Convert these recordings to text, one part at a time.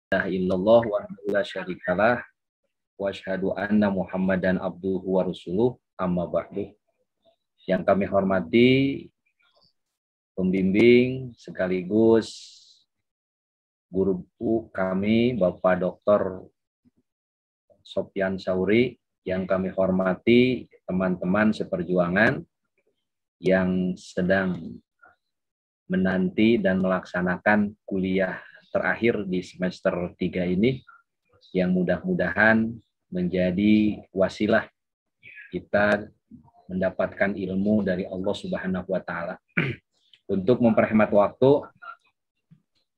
ilaha illallah wa la syarikalah wa asyhadu anna Muhammadan abduhu wa rasuluh, amma ba'du. Yang kami hormati pembimbing sekaligus guru kami Bapak Dr. Sofyan Sauri, yang kami hormati teman-teman seperjuangan yang sedang menanti dan melaksanakan kuliah terakhir di semester 3 ini, yang mudah-mudahan menjadi wasilah kita mendapatkan ilmu dari Allah Subhanahu wa Ta'ala. Untuk memperhemat waktu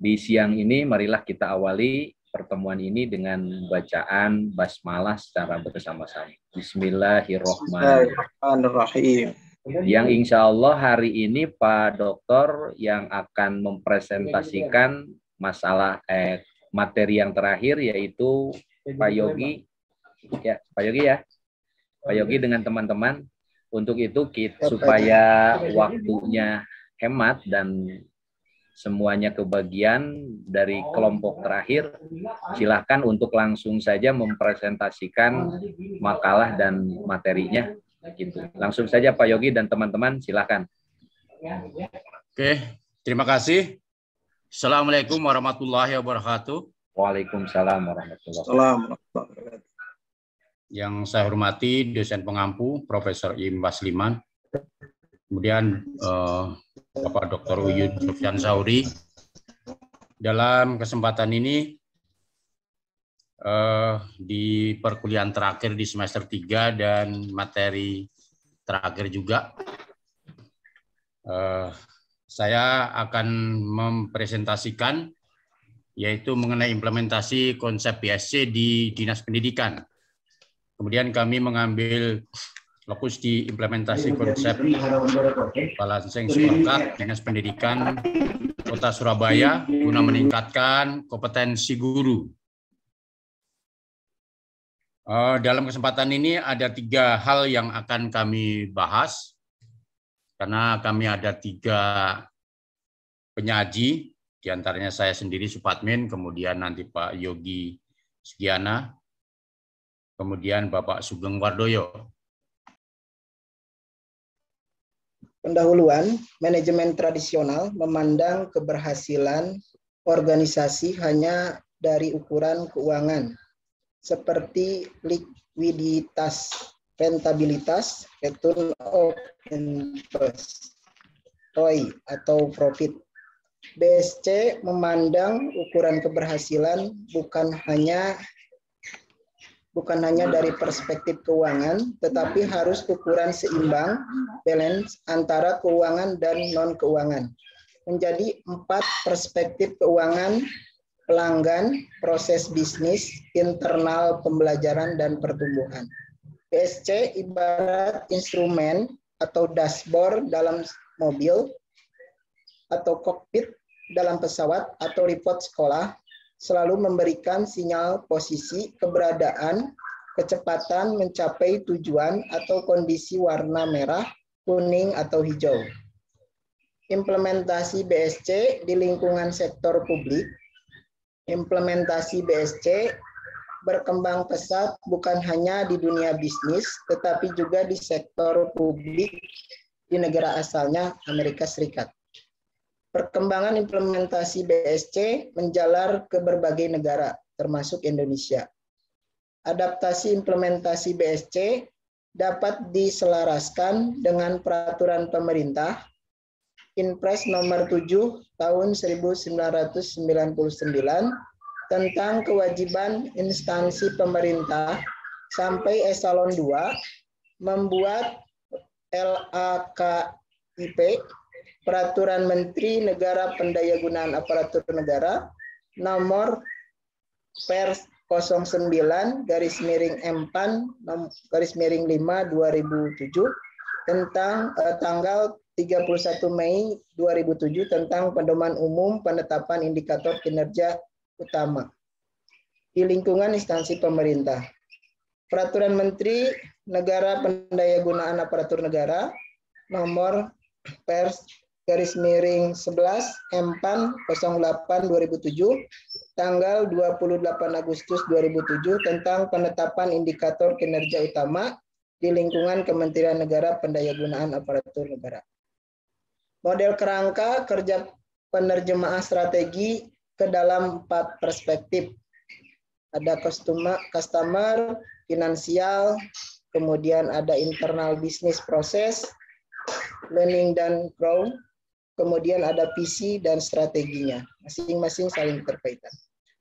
di siang ini, marilah kita awali pertemuan ini dengan bacaan basmalah secara bersama-sama. Bismillahirrahmanirrahim. Yang insya Allah hari ini Pak Dokter yang akan mempresentasikan masalah materi yang terakhir, yaitu Pak Yogi ya, Pak Yogi ya, Pak Yogi dengan teman-teman. Untuk itu supaya waktunya hemat dan semuanya kebagian dari kelompok terakhir, silahkan untuk langsung saja mempresentasikan makalah dan materinya. Gitu. Langsung saja Pak Yogi dan teman-teman, silahkan. Oke, terima kasih. Assalamualaikum warahmatullahi wabarakatuh. Waalaikumsalam warahmatullahi wabarakatuh. Yang saya hormati dosen pengampu Profesor Im Basliman, kemudian Bapak Dr. Uyud Sofyan Sauri. Dalam kesempatan ini di perkuliahan terakhir di semester 3 dan materi terakhir juga, saya akan mempresentasikan yaitu mengenai implementasi konsep BSC di Dinas Pendidikan. Kemudian kami mengambil fokus di implementasi konsep balancing scorecard Dinas Pendidikan Kota Surabaya guna meningkatkan kompetensi guru. Dalam kesempatan ini ada 3 hal yang akan kami bahas, karena kami ada 3 penyaji, diantaranya saya sendiri Supatmin, kemudian nanti Pak Yogi Sugiana, kemudian Bapak Sugeng Wardoyo. Pendahuluan, manajemen tradisional memandang keberhasilan organisasi hanya dari ukuran keuangan, seperti likuiditas, rentabilitas, return of interest, ROI atau profit. BSC memandang ukuran keberhasilan bukan hanya dari perspektif keuangan, tetapi harus ukuran seimbang, balance antara keuangan dan non-keuangan. Menjadi 4 perspektif keuangan: pelanggan, proses bisnis, internal pembelajaran, dan pertumbuhan. BSC ibarat instrumen atau dashboard dalam mobil, atau kokpit dalam pesawat, atau report sekolah, selalu memberikan sinyal posisi, keberadaan, kecepatan mencapai tujuan, atau kondisi warna merah, kuning, atau hijau. Implementasi BSC di lingkungan sektor publik. Implementasi BSC berkembang pesat bukan hanya di dunia bisnis, tetapi juga di sektor publik di negara asalnya, Amerika Serikat. Perkembangan implementasi BSC menjalar ke berbagai negara, termasuk Indonesia. Adaptasi implementasi BSC dapat diselaraskan dengan peraturan pemerintah Inpres nomor 7 tahun 1999 tentang kewajiban instansi pemerintah sampai eselon 2 membuat LAKIP, Peraturan Menteri Negara Pendayagunaan Aparatur Negara nomor Pers 09/M PAN/5/2007 tentang tanggal 31 Mei 2007 tentang pedoman umum penetapan indikator kinerja utama di lingkungan instansi pemerintah. Peraturan Menteri Negara Pendayagunaan Aparatur Negara nomor Pers garis-miring 11 Empan 08/2007 tanggal 28 Agustus 2007 tentang penetapan indikator kinerja utama di lingkungan Kementerian Negara Pendayagunaan Aparatur Negara. Model kerangka kerja penerjemah strategi ke dalam 4 perspektif. Ada customer, finansial, kemudian ada internal business process, learning dan grow, kemudian ada visi dan strateginya. Masing-masing saling berkaitan.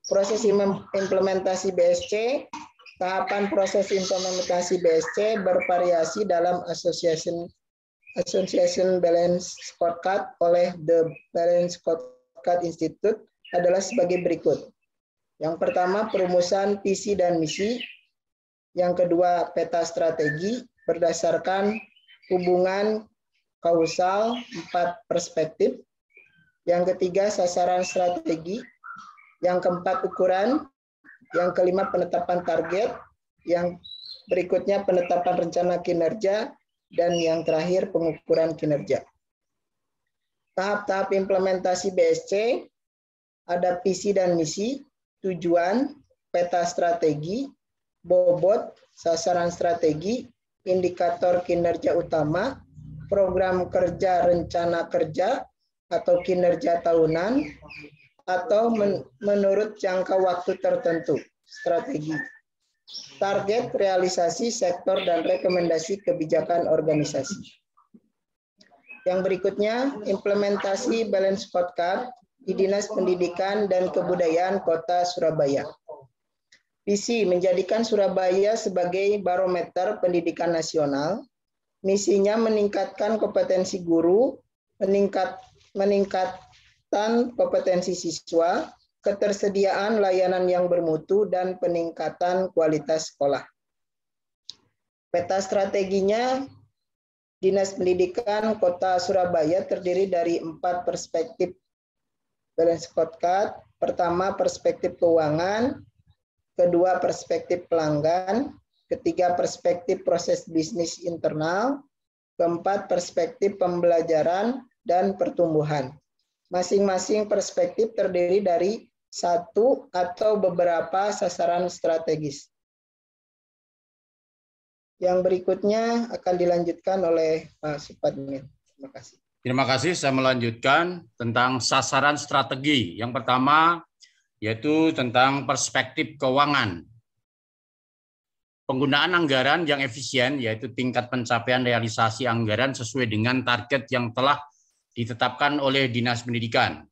Proses implementasi BSC, tahapan proses implementasi BSC bervariasi dalam Association Balance Scorecard oleh The Balance Scorecard Institute adalah sebagai berikut. Yang pertama, perumusan visi dan misi. Yang kedua, peta strategi berdasarkan hubungan kausal 4 perspektif. Yang ketiga, sasaran strategi. Yang keempat, ukuran. Yang kelima, penetapan target. Yang berikutnya, penetapan rencana kinerja. Dan yang terakhir, pengukuran kinerja. Tahap-tahap implementasi BSC, ada visi dan misi, tujuan, peta strategi, bobot, sasaran strategi, indikator kinerja utama, program kerja rencana kerja atau kinerja tahunan, atau menurut jangka waktu tertentu, strategi. Target, realisasi, sektor, dan rekomendasi kebijakan organisasi. Yang berikutnya, implementasi Balance Scorecard di Dinas Pendidikan dan Kebudayaan Kota Surabaya. Visi, menjadikan Surabaya sebagai barometer pendidikan nasional. Misinya meningkatkan kompetensi guru, meningkatkan kompetensi siswa, ketersediaan layanan yang bermutu, dan peningkatan kualitas sekolah. Peta strateginya, Dinas Pendidikan Kota Surabaya terdiri dari 4 perspektif Balance Scorecard. Pertama, perspektif keuangan. Kedua, perspektif pelanggan. Ketiga, perspektif proses bisnis internal. Keempat, perspektif pembelajaran dan pertumbuhan. Masing-masing perspektif terdiri dari 1 atau beberapa sasaran strategis. Yang berikutnya akan dilanjutkan oleh Pak Supadmin. Terima kasih. Terima kasih. Saya melanjutkan tentang sasaran strategi. Yang pertama yaitu tentang perspektif keuangan. Penggunaan anggaran yang efisien, yaitu tingkat pencapaian realisasi anggaran sesuai dengan target yang telah ditetapkan oleh Dinas Pendidikan.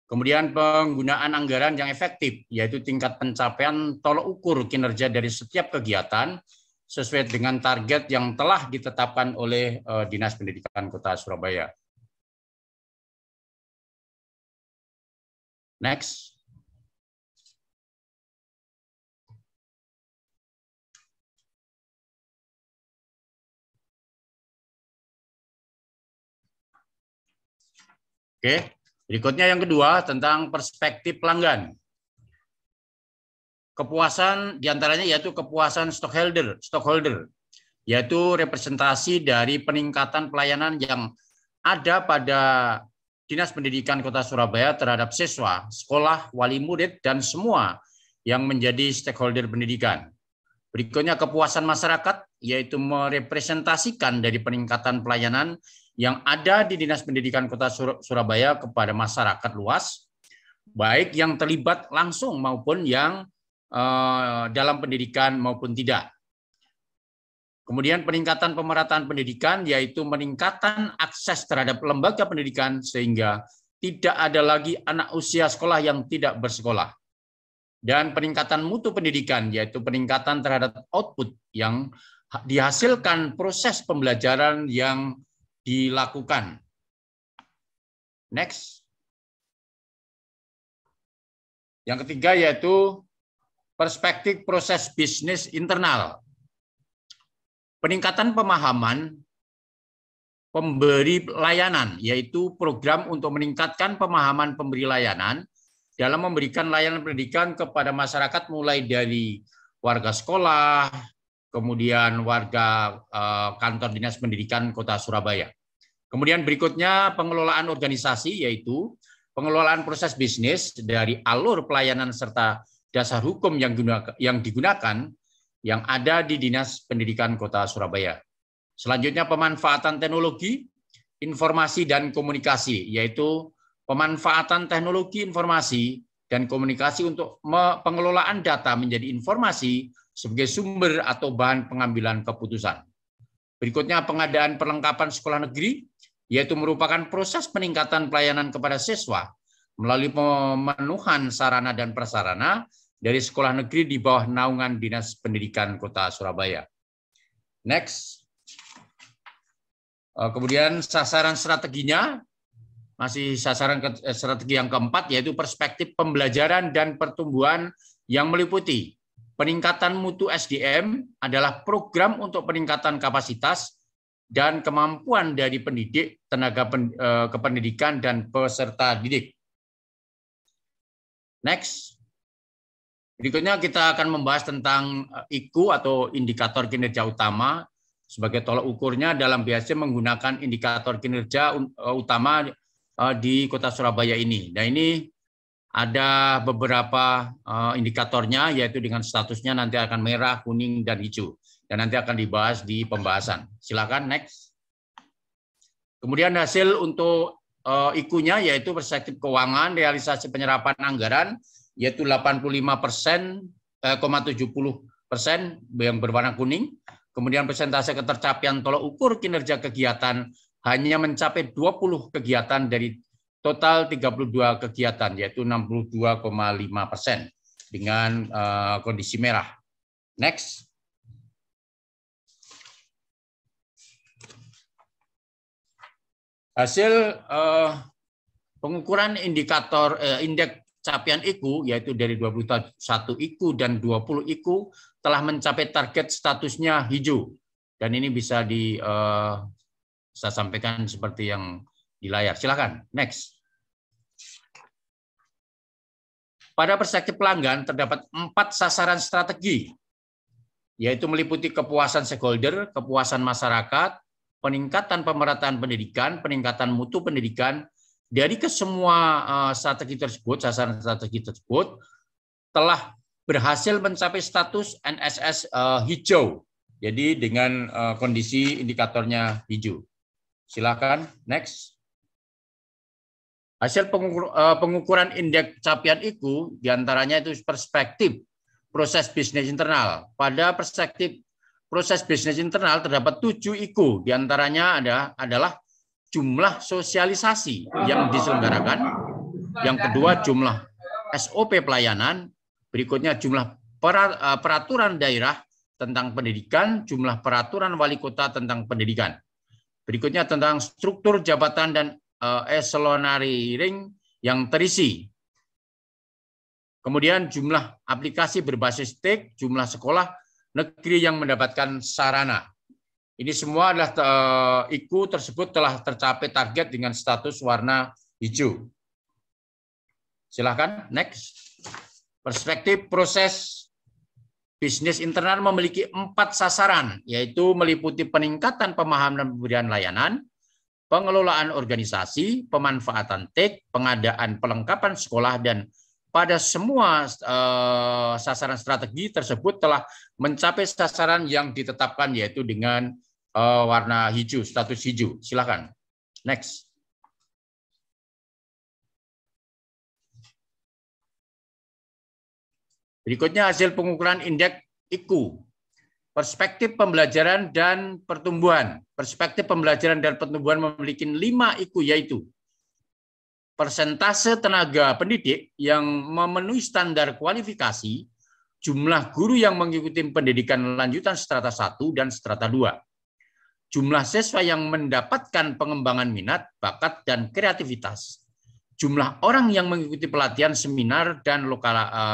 Kemudian penggunaan anggaran yang efektif, yaitu tingkat pencapaian tolok ukur kinerja dari setiap kegiatan sesuai dengan target yang telah ditetapkan oleh Dinas Pendidikan Kota Surabaya. Next. Oke, berikutnya yang kedua tentang perspektif pelanggan. Kepuasan diantaranya yaitu kepuasan stockholder, yaitu representasi dari peningkatan pelayanan yang ada pada Dinas Pendidikan Kota Surabaya terhadap siswa, sekolah, wali murid, dan semua yang menjadi stakeholder pendidikan. Berikutnya kepuasan masyarakat, yaitu merepresentasikan dari peningkatan pelayanan yang ada di Dinas Pendidikan Kota Surabaya kepada masyarakat luas, baik yang terlibat langsung maupun yang dalam pendidikan maupun tidak. Kemudian peningkatan pemerataan pendidikan, yaitu meningkatkan akses terhadap lembaga pendidikan sehingga tidak ada lagi anak usia sekolah yang tidak bersekolah. Dan peningkatan mutu pendidikan, yaitu peningkatan terhadap output yang dihasilkan proses pembelajaran yang dilakukan. Next. Yang ketiga yaitu perspektif proses bisnis internal. Peningkatan pemahaman pemberi layanan, yaitu program untuk meningkatkan pemahaman pemberi layanan dalam memberikan layanan pendidikan kepada masyarakat mulai dari warga sekolah, kemudian warga kantor Dinas Pendidikan Kota Surabaya. Kemudian berikutnya pengelolaan organisasi, yaitu pengelolaan proses bisnis dari alur pelayanan serta dasar hukum yang digunakan yang ada di Dinas Pendidikan Kota Surabaya. Selanjutnya pemanfaatan teknologi, informasi dan komunikasi, yaitu pemanfaatan teknologi informasi dan komunikasi untuk pengelolaan data menjadi informasi sebagai sumber atau bahan pengambilan keputusan. Berikutnya pengadaan perlengkapan sekolah negeri, yaitu merupakan proses peningkatan pelayanan kepada siswa melalui pemenuhan sarana dan prasarana dari sekolah negeri di bawah naungan Dinas Pendidikan Kota Surabaya. Next. Kemudian sasaran strateginya, masih sasaran strategi yang keempat, yaitu perspektif pembelajaran dan pertumbuhan yang meliputi peningkatan mutu SDM adalah program untuk peningkatan kapasitas dan kemampuan dari pendidik, tenaga kependidikan, dan peserta didik. Next. Berikutnya kita akan membahas tentang IKU atau indikator kinerja utama. Sebagai tolak ukurnya dalam BHC menggunakan indikator kinerja utama di Kota Surabaya ini. Nah, ini ada beberapa indikatornya, yaitu dengan statusnya nanti akan merah, kuning, dan hijau. Dan nanti akan dibahas di pembahasan. Silakan next. Kemudian hasil untuk IKU-nya yaitu perspektif keuangan, realisasi penyerapan anggaran, yaitu 85,70% yang berwarna kuning. Kemudian persentase ketercapaian tolak ukur kinerja kegiatan hanya mencapai 20 kegiatan dari total 32 kegiatan, yaitu 62,5% dengan kondisi merah. Next. Hasil pengukuran indikator indeks capaian IKU, yaitu dari 21 IKU dan 20 IKU telah mencapai target statusnya hijau. Dan ini bisa saya sampaikan seperti yang di layar. Silakan, next. Pada perspektif pelanggan terdapat 4 sasaran strategi, yaitu meliputi kepuasan stakeholder, kepuasan masyarakat, peningkatan pemerataan pendidikan, peningkatan mutu pendidikan. Dari kesemua strategi tersebut, sasaran strategi tersebut telah berhasil mencapai status NSS hijau. Jadi dengan kondisi indikatornya hijau. Silakan, next. Hasil pengukuran indeks capaian IKU diantaranya itu perspektif proses bisnis internal. Pada perspektif proses bisnis internal terdapat 7 IKU, diantaranya adalah jumlah sosialisasi yang diselenggarakan, yang kedua jumlah SOP pelayanan, berikutnya jumlah peraturan daerah tentang pendidikan, jumlah peraturan wali kota tentang pendidikan, berikutnya tentang struktur jabatan dan eselonary ring yang terisi, kemudian jumlah aplikasi berbasis TIK, jumlah sekolah negeri yang mendapatkan sarana. Ini semua adalah IKU tersebut telah tercapai target dengan status warna hijau. Silakan, next. Perspektif proses bisnis internal memiliki 4 sasaran, yaitu meliputi peningkatan pemahaman pemberian layanan, pengelolaan organisasi, pemanfaatan TIK, pengadaan perlengkapan sekolah, dan pada semua sasaran strategi tersebut telah mencapai sasaran yang ditetapkan, yaitu dengan warna hijau, status hijau. Silakan. Next. Berikutnya hasil pengukuran indeks IKU. Perspektif pembelajaran dan pertumbuhan. Perspektif pembelajaran dan pertumbuhan memiliki 5 IKU, yaitu persentase tenaga pendidik yang memenuhi standar kualifikasi, jumlah guru yang mengikuti pendidikan lanjutan strata 1 dan strata 2, jumlah siswa yang mendapatkan pengembangan minat, bakat, dan kreativitas, jumlah orang yang mengikuti pelatihan seminar dan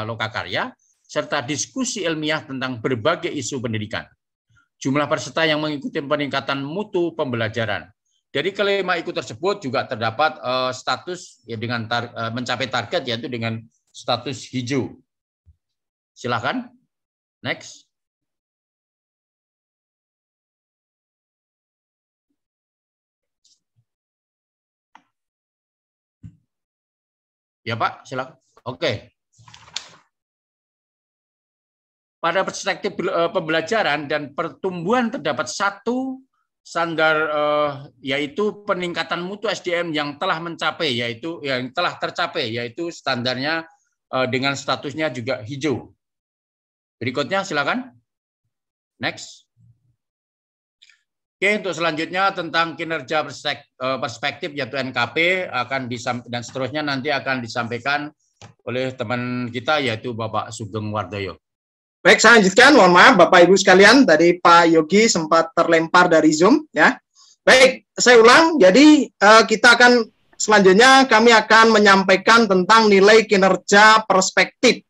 lokakarya, serta diskusi ilmiah tentang berbagai isu pendidikan, jumlah peserta yang mengikuti peningkatan mutu pembelajaran. Dari kelima IKU tersebut juga terdapat status ya dengan mencapai target, yaitu dengan status hijau. Silakan, next. Ya Pak, silakan. Oke. Pada perspektif pembelajaran dan pertumbuhan terdapat satu standar yaitu peningkatan mutu SDM yang telah mencapai yang telah tercapai yaitu standarnya dengan statusnya juga hijau. Berikutnya silakan. Next. Oke, untuk selanjutnya tentang kinerja perspektif yaitu NKP dan seterusnya nanti akan disampaikan oleh teman kita yaitu Bapak Sugeng Wardoyo. Baik, saya lanjutkan. Mohon maaf Bapak Ibu sekalian, tadi Pak Yogi sempat terlempar dari Zoom ya. Baik, saya ulang. Jadi kita akan selanjutnya kami akan menyampaikan tentang nilai kinerja perspektif.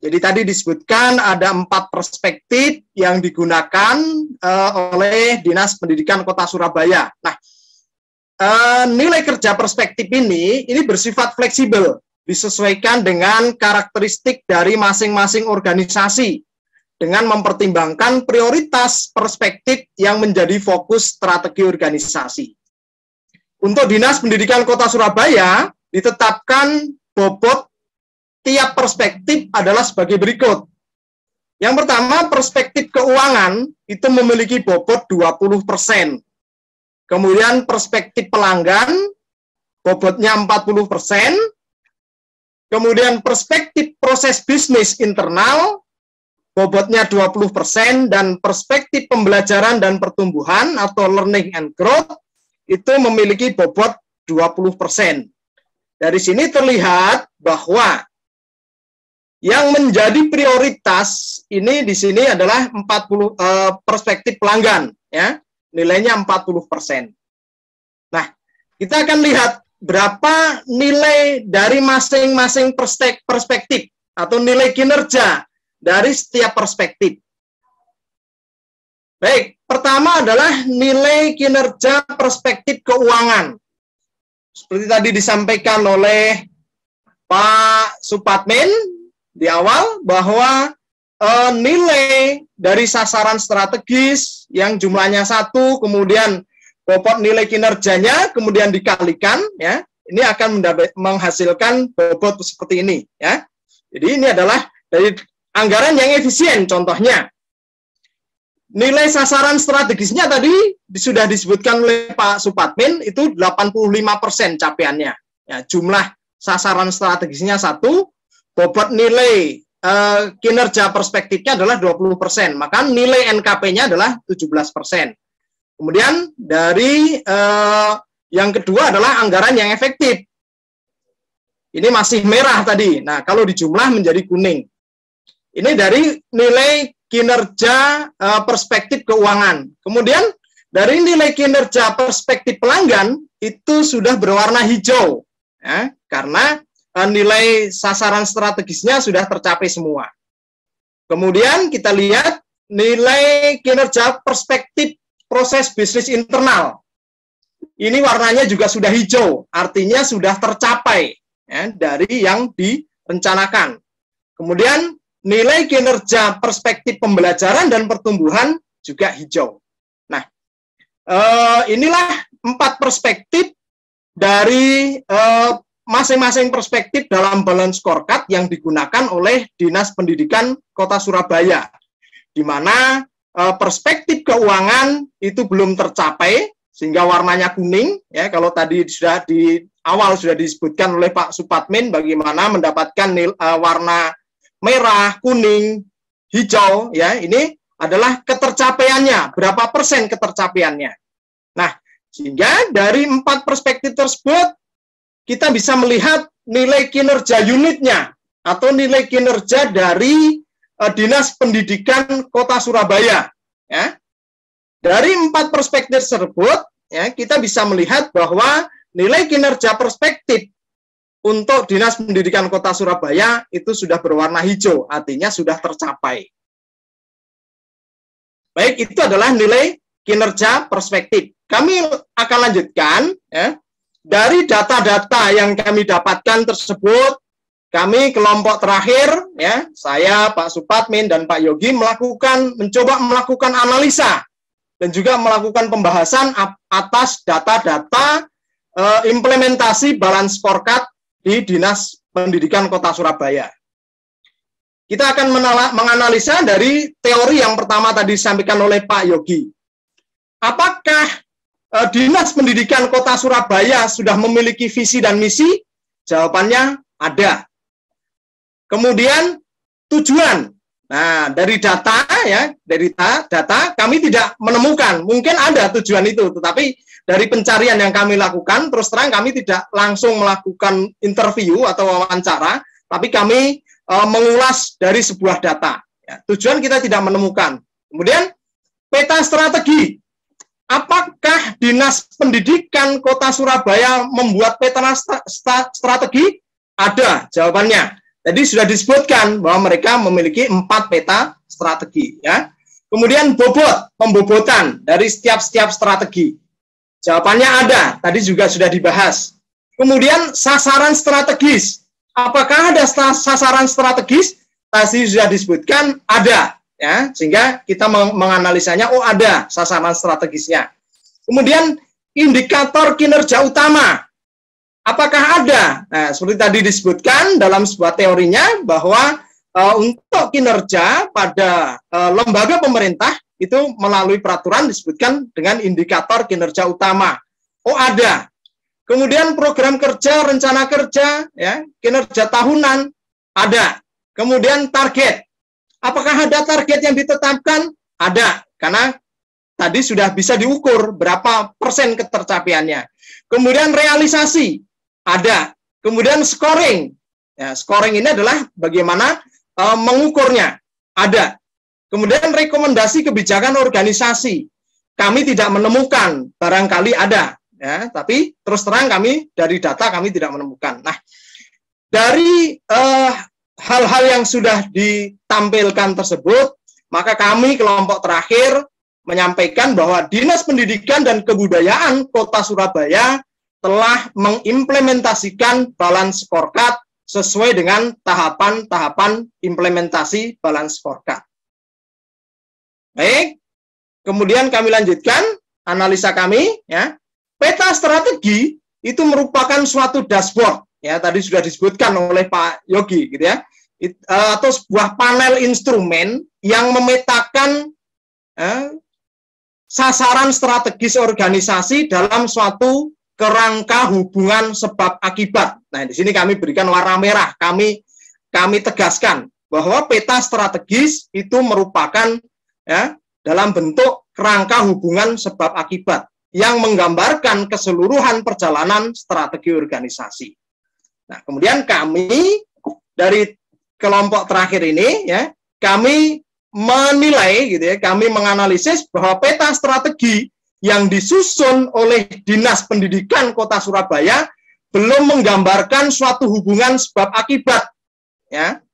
Jadi tadi disebutkan ada 4 perspektif yang digunakan oleh Dinas Pendidikan Kota Surabaya. Nah, nilai kerja perspektif ini bersifat fleksibel, disesuaikan dengan karakteristik dari masing-masing organisasi dengan mempertimbangkan prioritas perspektif yang menjadi fokus strategi organisasi. Untuk Dinas Pendidikan Kota Surabaya ditetapkan bobot tiap perspektif adalah sebagai berikut. Yang pertama, perspektif keuangan itu memiliki bobot 20%. Kemudian perspektif pelanggan bobotnya 40%. Kemudian perspektif proses bisnis internal bobotnya 20%, dan perspektif pembelajaran dan pertumbuhan atau learning and growth itu memiliki bobot 20%. Dari sini terlihat bahwa yang menjadi prioritas ini di sini adalah perspektif pelanggan, ya, nilainya 40%. Nah, kita akan lihat berapa nilai dari masing-masing perspektif atau nilai kinerja dari setiap perspektif. Baik, pertama adalah nilai kinerja perspektif keuangan. Seperti tadi disampaikan oleh Pak Supatmin di awal bahwa nilai dari sasaran strategis yang jumlahnya 1, kemudian bobot nilai kinerjanya kemudian dikalikan, ya, ini akan menghasilkan bobot seperti ini, ya. Jadi ini adalah dari anggaran yang efisien. Contohnya nilai sasaran strategisnya tadi sudah disebutkan oleh Pak Supatmin itu 85% capaiannya, ya, jumlah sasaran strategisnya 1, bobot nilai kinerja perspektifnya adalah 20%, maka nilai NKP-nya adalah 17%. Kemudian dari yang kedua adalah anggaran yang efektif. Ini masih merah tadi. Nah, kalau dijumlah menjadi kuning. Ini dari nilai kinerja perspektif keuangan. Kemudian dari nilai kinerja perspektif pelanggan itu sudah berwarna hijau, ya, karena nilai sasaran strategisnya sudah tercapai semua. Kemudian kita lihat nilai kinerja perspektif proses bisnis internal. Ini warnanya juga sudah hijau, artinya sudah tercapai, ya, dari yang direncanakan. Kemudian nilai kinerja perspektif pembelajaran dan pertumbuhan juga hijau. Nah, inilah 4 perspektif dari masing-masing perspektif dalam balance scorecard yang digunakan oleh Dinas Pendidikan Kota Surabaya, di mana perspektif keuangan itu belum tercapai sehingga warnanya kuning, ya. Kalau tadi sudah di awal sudah disebutkan oleh Pak Supatmin bagaimana mendapatkan warna merah, kuning, hijau, ya. Ini adalah ketercapaiannya, berapa persen ketercapaiannya. Nah, sehingga dari 4 perspektif tersebut kita bisa melihat nilai kinerja unitnya atau nilai kinerja dari Dinas Pendidikan Kota Surabaya, ya. Dari 4 perspektif tersebut, ya, kita bisa melihat bahwa nilai kinerja perspektif untuk Dinas Pendidikan Kota Surabaya itu sudah berwarna hijau, artinya sudah tercapai. Baik, itu adalah nilai kinerja perspektif. Kami akan lanjutkan, ya. Dari data-data yang kami dapatkan tersebut, kami kelompok terakhir, ya, saya, Pak Supatmin, dan Pak Yogi mencoba melakukan analisa dan juga melakukan pembahasan atas data-data implementasi balance scorecard di Dinas Pendidikan Kota Surabaya. Kita akan menganalisa dari teori yang pertama tadi disampaikan oleh Pak Yogi. Apakah Dinas Pendidikan Kota Surabaya sudah memiliki visi dan misi? Jawabannya ada. Kemudian tujuan. Nah, dari data ya, dari data kami tidak menemukan. Mungkin ada tujuan itu, tetapi dari pencarian yang kami lakukan, terus terang kami tidak langsung melakukan interview atau wawancara, tapi kami mengulas dari sebuah data. Ya, tujuan kita tidak menemukan. Kemudian peta strategi. Apakah Dinas Pendidikan Kota Surabaya membuat peta strategi? Ada jawabannya. Jadi sudah disebutkan bahwa mereka memiliki 4 peta strategi. Ya. Kemudian bobot, pembobotan dari setiap strategi. Jawabannya ada, tadi juga sudah dibahas. Kemudian sasaran strategis. Apakah ada sasaran strategis? Tadi sudah disebutkan ada, ya, sehingga kita menganalisanya, oh ada sasaran strategisnya. Kemudian indikator kinerja utama. Apakah ada? Nah, seperti tadi disebutkan dalam sebuah teorinya bahwa untuk kinerja pada lembaga pemerintah itu melalui peraturan disebutkan dengan indikator kinerja utama. Oh ada. Kemudian program kerja, rencana kerja, ya, kinerja tahunan, ada. Kemudian target. Apakah ada target yang ditetapkan? Ada, karena tadi sudah bisa diukur berapa persen ketercapaiannya. Kemudian realisasi, ada. Kemudian scoring. Ya, scoring ini adalah bagaimana mengukurnya, ada. Kemudian rekomendasi kebijakan organisasi. Kami tidak menemukan, barangkali ada. Ya, tapi terus terang kami dari data kami tidak menemukan. Nah, dari hal-hal yang sudah ditampilkan tersebut, maka kami kelompok terakhir menyampaikan bahwa Dinas Pendidikan dan Kebudayaan Kota Surabaya telah mengimplementasikan balance scorecard sesuai dengan tahapan-tahapan implementasi balance scorecard. Baik, kemudian kami lanjutkan analisa kami, ya. Peta strategi itu merupakan suatu dashboard, ya tadi sudah disebutkan oleh Pak Yogi, gitu ya, atau sebuah panel instrumen yang memetakan sasaran strategis organisasi dalam suatu kerangka hubungan sebab akibat. Nah, di sini kami berikan warna merah, kami tegaskan bahwa peta strategis itu merupakan ya dalam bentuk kerangka hubungan sebab akibat yang menggambarkan keseluruhan perjalanan strategi organisasi. Nah, kemudian kami dari kelompok terakhir ini, ya, kami menilai, gitu ya, kami menganalisis bahwa peta strategi yang disusun oleh Dinas Pendidikan Kota Surabaya belum menggambarkan suatu hubungan sebab akibat. Ya,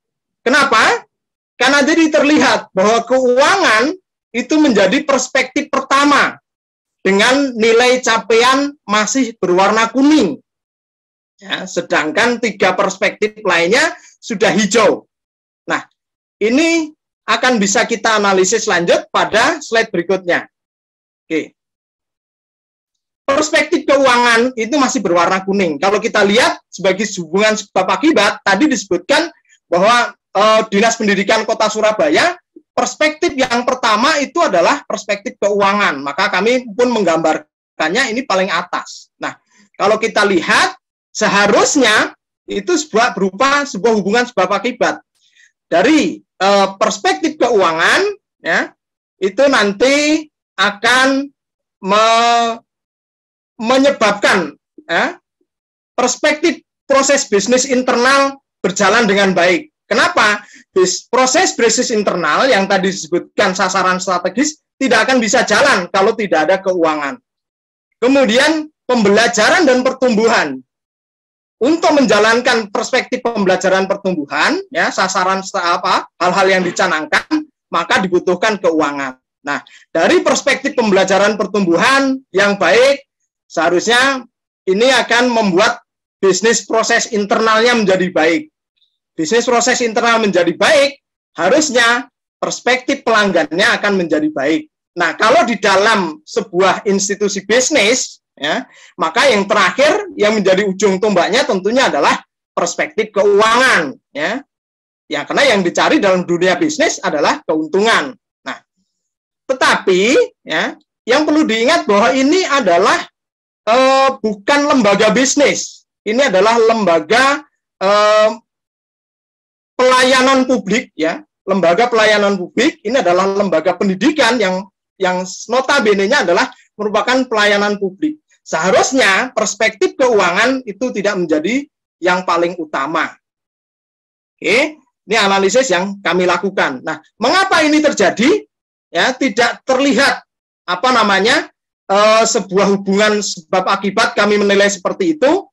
kenapa? Karena jadi terlihat bahwa keuangan itu menjadi perspektif pertama, dengan nilai capaian masih berwarna kuning. Ya, sedangkan 3 perspektif lainnya sudah hijau. Nah, ini akan bisa kita analisis lanjut pada slide berikutnya. Oke. Perspektif keuangan itu masih berwarna kuning. Kalau kita lihat sebagai hubungan sebab akibat, tadi disebutkan bahwa Dinas Pendidikan Kota Surabaya perspektif yang pertama itu adalah perspektif keuangan, maka kami pun menggambarkannya ini paling atas. Nah, kalau kita lihat, seharusnya itu berupa sebuah hubungan sebab akibat. Dari perspektif keuangan, ya, itu nanti akan menyebabkan perspektif proses bisnis internal berjalan dengan baik. Kenapa? Proses bisnis internal yang tadi disebutkan sasaran strategis tidak akan bisa jalan kalau tidak ada keuangan. Kemudian pembelajaran dan pertumbuhan. Untuk menjalankan perspektif pembelajaran pertumbuhan, ya, sasaran hal-hal yang dicanangkan, maka dibutuhkan keuangan. Nah, dari perspektif pembelajaran pertumbuhan yang baik, seharusnya ini akan membuat bisnis proses internalnya menjadi baik. Bisnis proses internal menjadi baik, harusnya perspektif pelanggannya akan menjadi baik. Nah, kalau di dalam sebuah institusi bisnis, ya, maka yang terakhir yang menjadi ujung tombaknya tentunya adalah perspektif keuangan, ya. Ya, karena yang dicari dalam dunia bisnis adalah keuntungan. Nah, tetapi ya, yang perlu diingat bahwa ini adalah bukan lembaga bisnis. Ini adalah lembaga pelayanan publik, ya. Lembaga pelayanan publik ini adalah lembaga pendidikan yang notabene-nya adalah merupakan pelayanan publik. Seharusnya perspektif keuangan itu tidak menjadi yang paling utama. Oke, ini analisis yang kami lakukan. Nah, mengapa ini terjadi? Ya, tidak terlihat sebuah hubungan sebab akibat kami menilai seperti itu.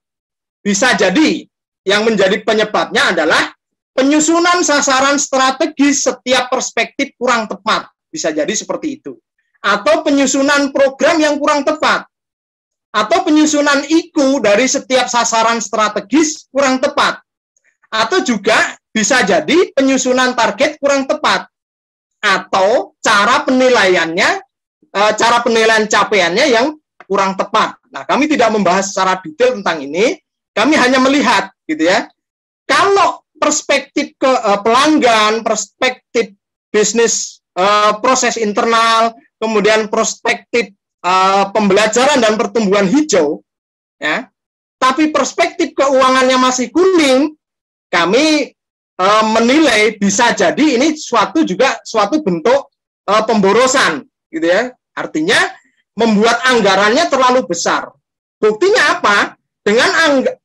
Bisa jadi yang menjadi penyebabnya adalah penyusunan sasaran strategis setiap perspektif kurang tepat. Bisa jadi seperti itu. Atau penyusunan program yang kurang tepat. Atau penyusunan IQ dari setiap sasaran strategis kurang tepat. Atau juga bisa jadi penyusunan target kurang tepat. Atau cara penilaian capaiannya yang kurang tepat. Nah, kami tidak membahas secara detail tentang ini. Kami hanya melihat, gitu ya. Kalau perspektif pelanggan, perspektif bisnis, proses internal, kemudian perspektif pembelajaran dan pertumbuhan hijau, ya. Tapi perspektif keuangannya masih kuning, kami menilai bisa jadi ini suatu bentuk pemborosan, gitu ya. Artinya membuat anggarannya terlalu besar. Buktinya apa? Dengan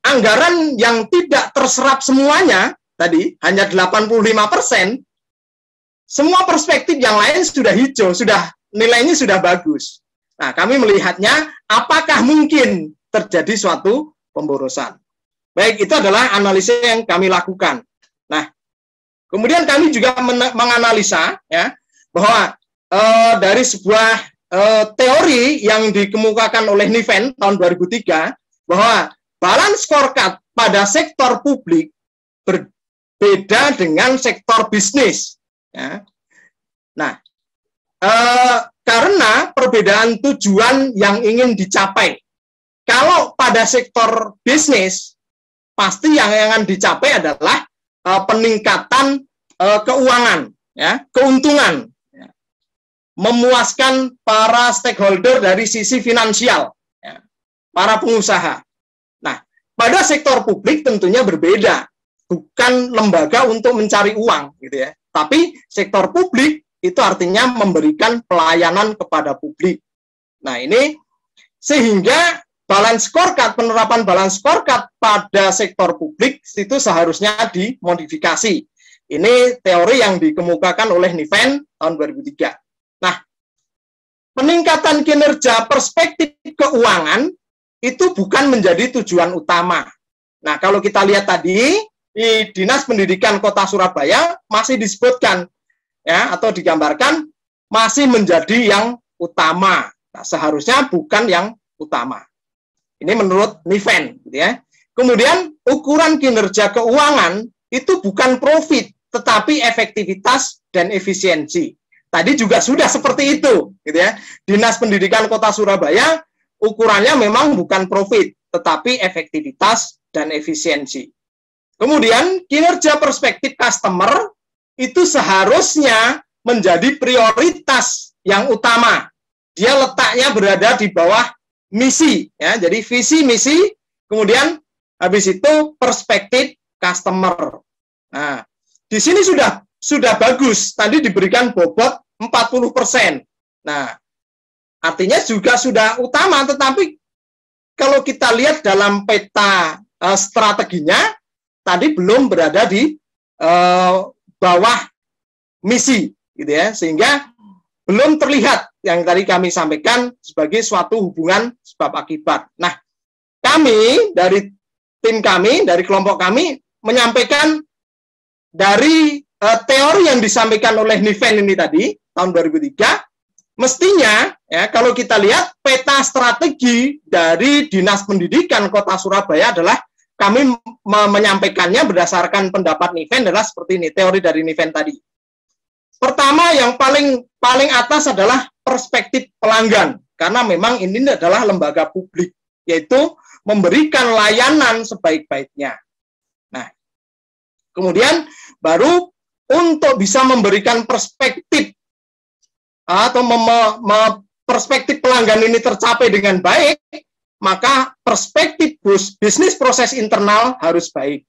anggaran yang tidak terserap semuanya, tadi hanya 85%, semua perspektif yang lain sudah hijau, nilainya sudah bagus. Nah, kami melihatnya apakah mungkin terjadi suatu pemborosan. Baik, itu adalah analisis yang kami lakukan. Nah, kemudian kami juga menganalisa, ya, bahwa dari sebuah teori yang dikemukakan oleh Niven tahun 2003, bahwa balance scorecard pada sektor publik berbeda dengan sektor bisnis. Ya. Nah, karena perbedaan tujuan yang ingin dicapai. Kalau pada sektor bisnis, pasti yang akan dicapai adalah peningkatan keuangan, ya, keuntungan, ya, memuaskan para stakeholder dari sisi finansial, ya, para pengusaha. Nah, pada sektor publik tentunya berbeda, bukan lembaga untuk mencari uang, gitu ya. Tapi sektor publik itu artinya memberikan pelayanan kepada publik. Nah, ini sehingga penerapan balance scorecard pada sektor publik itu seharusnya dimodifikasi. Ini teori yang dikemukakan oleh Niven tahun 2003. Nah, peningkatan kinerja perspektif keuangan itu bukan menjadi tujuan utama. Nah, kalau kita lihat tadi di Dinas Pendidikan Kota Surabaya masih disebutkan, ya, atau digambarkan masih menjadi yang utama. Nah, seharusnya bukan yang utama. Ini menurut Niven, gitu ya. Kemudian ukuran kinerja keuangan itu bukan profit, tetapi efektivitas dan efisiensi. Tadi juga sudah seperti itu, gitu ya. Dinas Pendidikan Kota Surabaya ukurannya memang bukan profit, tetapi efektivitas dan efisiensi. Kemudian kinerja perspektif customer itu seharusnya menjadi prioritas yang utama. Dia letaknya berada di bawah misi, ya. Jadi visi misi, kemudian habis itu perspektif customer. Nah, di sini sudah bagus. Tadi diberikan bobot 40%. Nah, artinya juga sudah utama, tetapi kalau kita lihat dalam peta strateginya tadi belum berada di bawah misi, gitu ya, sehingga belum terlihat yang tadi kami sampaikan sebagai suatu hubungan sebab akibat. Nah, kami dari tim kami, dari kelompok kami menyampaikan dari teori yang disampaikan oleh Niven ini tadi tahun 2003, mestinya ya kalau kita lihat peta strategi dari Dinas Pendidikan Kota Surabaya adalah kami menyampaikannya berdasarkan pendapat Niven adalah seperti ini, teori dari Niven tadi. Pertama, yang paling atas adalah perspektif pelanggan, karena memang ini adalah lembaga publik, yaitu memberikan layanan sebaik-baiknya. Nah, Kemudian baru untuk bisa memberikan perspektif atau perspektif pelanggan ini tercapai dengan baik, maka perspektif bisnis proses internal harus baik.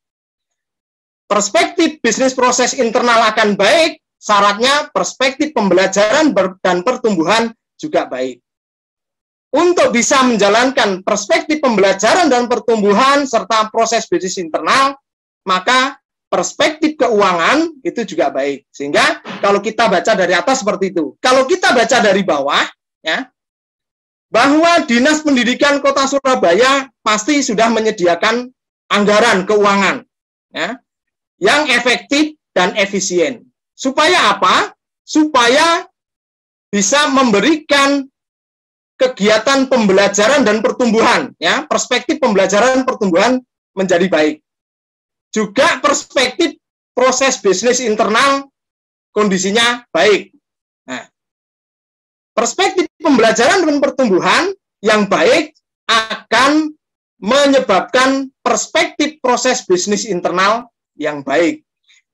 Perspektif bisnis proses internal akan baik, syaratnya perspektif pembelajaran dan pertumbuhan juga baik. Untuk bisa menjalankan perspektif pembelajaran dan pertumbuhan serta proses bisnis internal, maka perspektif keuangan itu juga baik. Sehingga kalau kita baca dari atas seperti itu. Kalau kita baca dari bawah, ya, bahwa Dinas Pendidikan Kota Surabaya pasti sudah menyediakan anggaran keuangan, ya, yang efektif dan efisien. Supaya apa? Supaya bisa memberikan kegiatan pembelajaran dan pertumbuhan, ya, perspektif pembelajaran pertumbuhan menjadi baik. Juga perspektif proses bisnis internal kondisinya baik. Nah, perspektif pembelajaran dan pertumbuhan yang baik akan menyebabkan perspektif proses bisnis internal yang baik.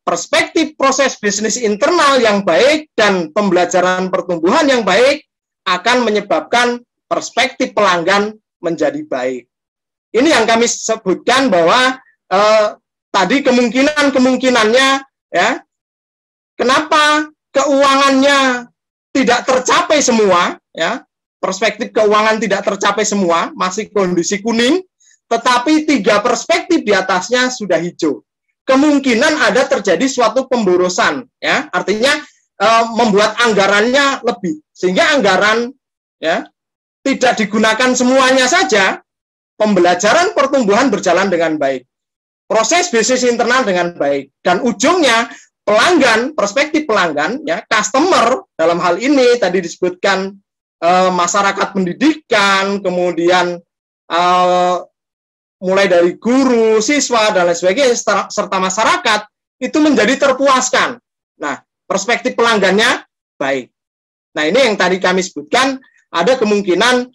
Perspektif proses bisnis internal yang baik dan pembelajaran pertumbuhan yang baik akan menyebabkan perspektif pelanggan menjadi baik. Ini yang kami sebutkan bahwa tadi kemungkinannya, ya, kenapa keuangannya tidak tercapai semua, ya, perspektif keuangan tidak tercapai semua, masih kondisi kuning, tetapi 3 perspektif di atasnya sudah hijau. Kemungkinan ada terjadi suatu pemborosan, ya, artinya membuat anggarannya lebih, sehingga anggaran, ya, tidak digunakan semuanya saja, pembelajaran pertumbuhan berjalan dengan baik, proses bisnis internal dengan baik, dan ujungnya pelanggan, perspektif pelanggan, ya, customer dalam hal ini tadi disebutkan masyarakat pendidikan, kemudian mulai dari guru, siswa, dan lain sebagainya, serta masyarakat, itu menjadi terpuaskan. Nah, perspektif pelanggannya baik. Nah, ini yang tadi kami sebutkan, ada kemungkinan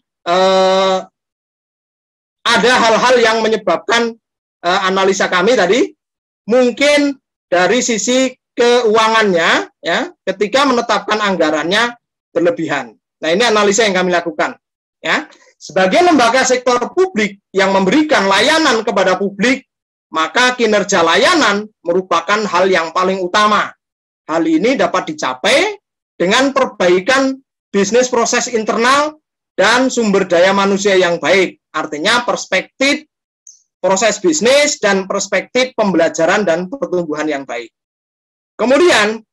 ada hal-hal yang menyebabkan analisa kami tadi, mungkin dari sisi keuangannya, ya, ketika menetapkan anggarannya berlebihan. Nah, ini analisa yang kami lakukan, ya. Sebagai lembaga sektor publik yang memberikan layanan kepada publik, maka kinerja layanan merupakan hal yang paling utama. Hal ini dapat dicapai dengan perbaikan bisnis proses internal dan sumber daya manusia yang baik. Artinya perspektif proses bisnis dan perspektif pembelajaran dan pertumbuhan yang baik. Kemudian,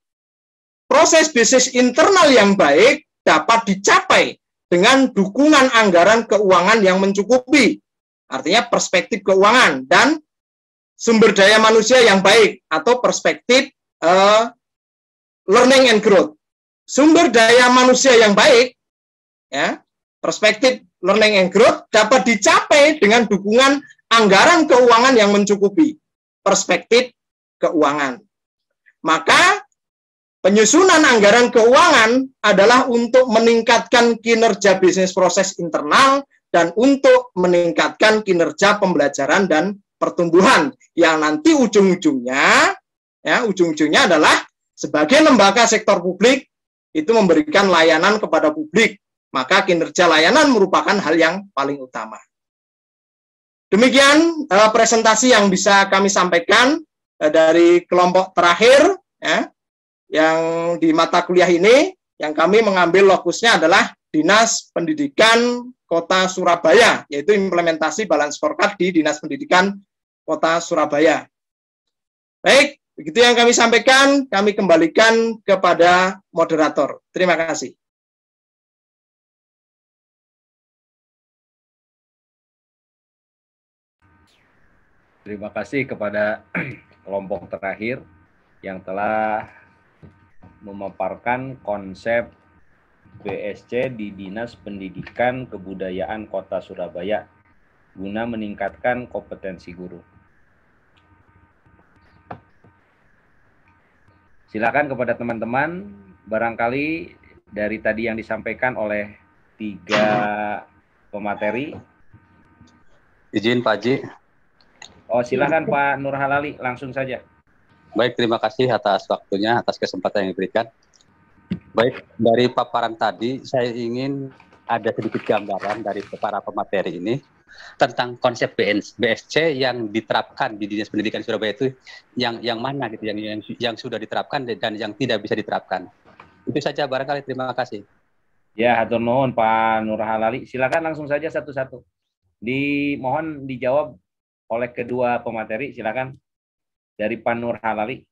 proses bisnis internal yang baik dapat dicapai dengan dukungan anggaran keuangan yang mencukupi. Artinya perspektif keuangan dan sumber daya manusia yang baik atau perspektif learning and growth. Sumber daya manusia yang baik, ya, perspektif learning and growth dapat dicapai dengan dukungan anggaran keuangan yang mencukupi, perspektif keuangan. Maka penyusunan anggaran keuangan adalah untuk meningkatkan kinerja bisnis proses internal dan untuk meningkatkan kinerja pembelajaran dan pertumbuhan yang nanti ujung-ujungnya, ya, ujung-ujungnya adalah sebagai lembaga sektor publik itu memberikan layanan kepada publik, maka kinerja layanan merupakan hal yang paling utama. Demikian presentasi yang bisa kami sampaikan dari kelompok terakhir, ya, yang di mata kuliah ini, yang kami mengambil lokusnya adalah Dinas Pendidikan Kota Surabaya, yaitu implementasi balance scorecard di Dinas Pendidikan Kota Surabaya. Baik, begitu yang kami sampaikan, kami kembalikan kepada moderator. Terima kasih. Terima kasih kepada kelompok terakhir yang telah memaparkan konsep BSC di Dinas Pendidikan Kebudayaan Kota Surabaya guna meningkatkan kompetensi guru. Silakan kepada teman-teman, barangkali dari tadi yang disampaikan oleh 3 pemateri. Izin Pak Haji. Oh, silakan Pak Nur Halali, langsung saja. Baik, terima kasih atas waktunya, atas kesempatan yang diberikan. Baik, dari paparan tadi, saya ingin ada sedikit gambaran dari para pemateri ini tentang konsep BSC yang diterapkan di Dinas Pendidikan Surabaya itu yang mana gitu, yang sudah diterapkan dan yang tidak bisa diterapkan. Itu saja barangkali, terima kasih. Ya, hatur nuhun Pak Nur Halali. Silakan langsung saja satu-satu. Mohon dijawab oleh kedua pemateri, silakan. Dari Pak Nur Halali.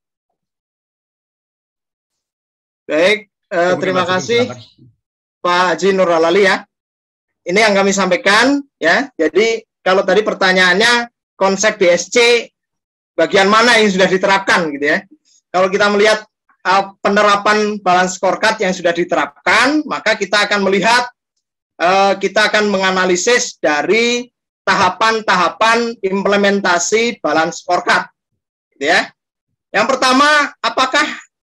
Baik, terima kasih Pak Haji Nur Halali ya. Ini yang kami sampaikan ya. Jadi kalau tadi pertanyaannya konsep BSC bagian mana yang sudah diterapkan gitu ya. Kalau kita melihat penerapan balance scorecard yang sudah diterapkan, maka kita akan melihat, kita akan menganalisis dari tahapan-tahapan implementasi balance scorecard. Ya. Yang pertama, apakah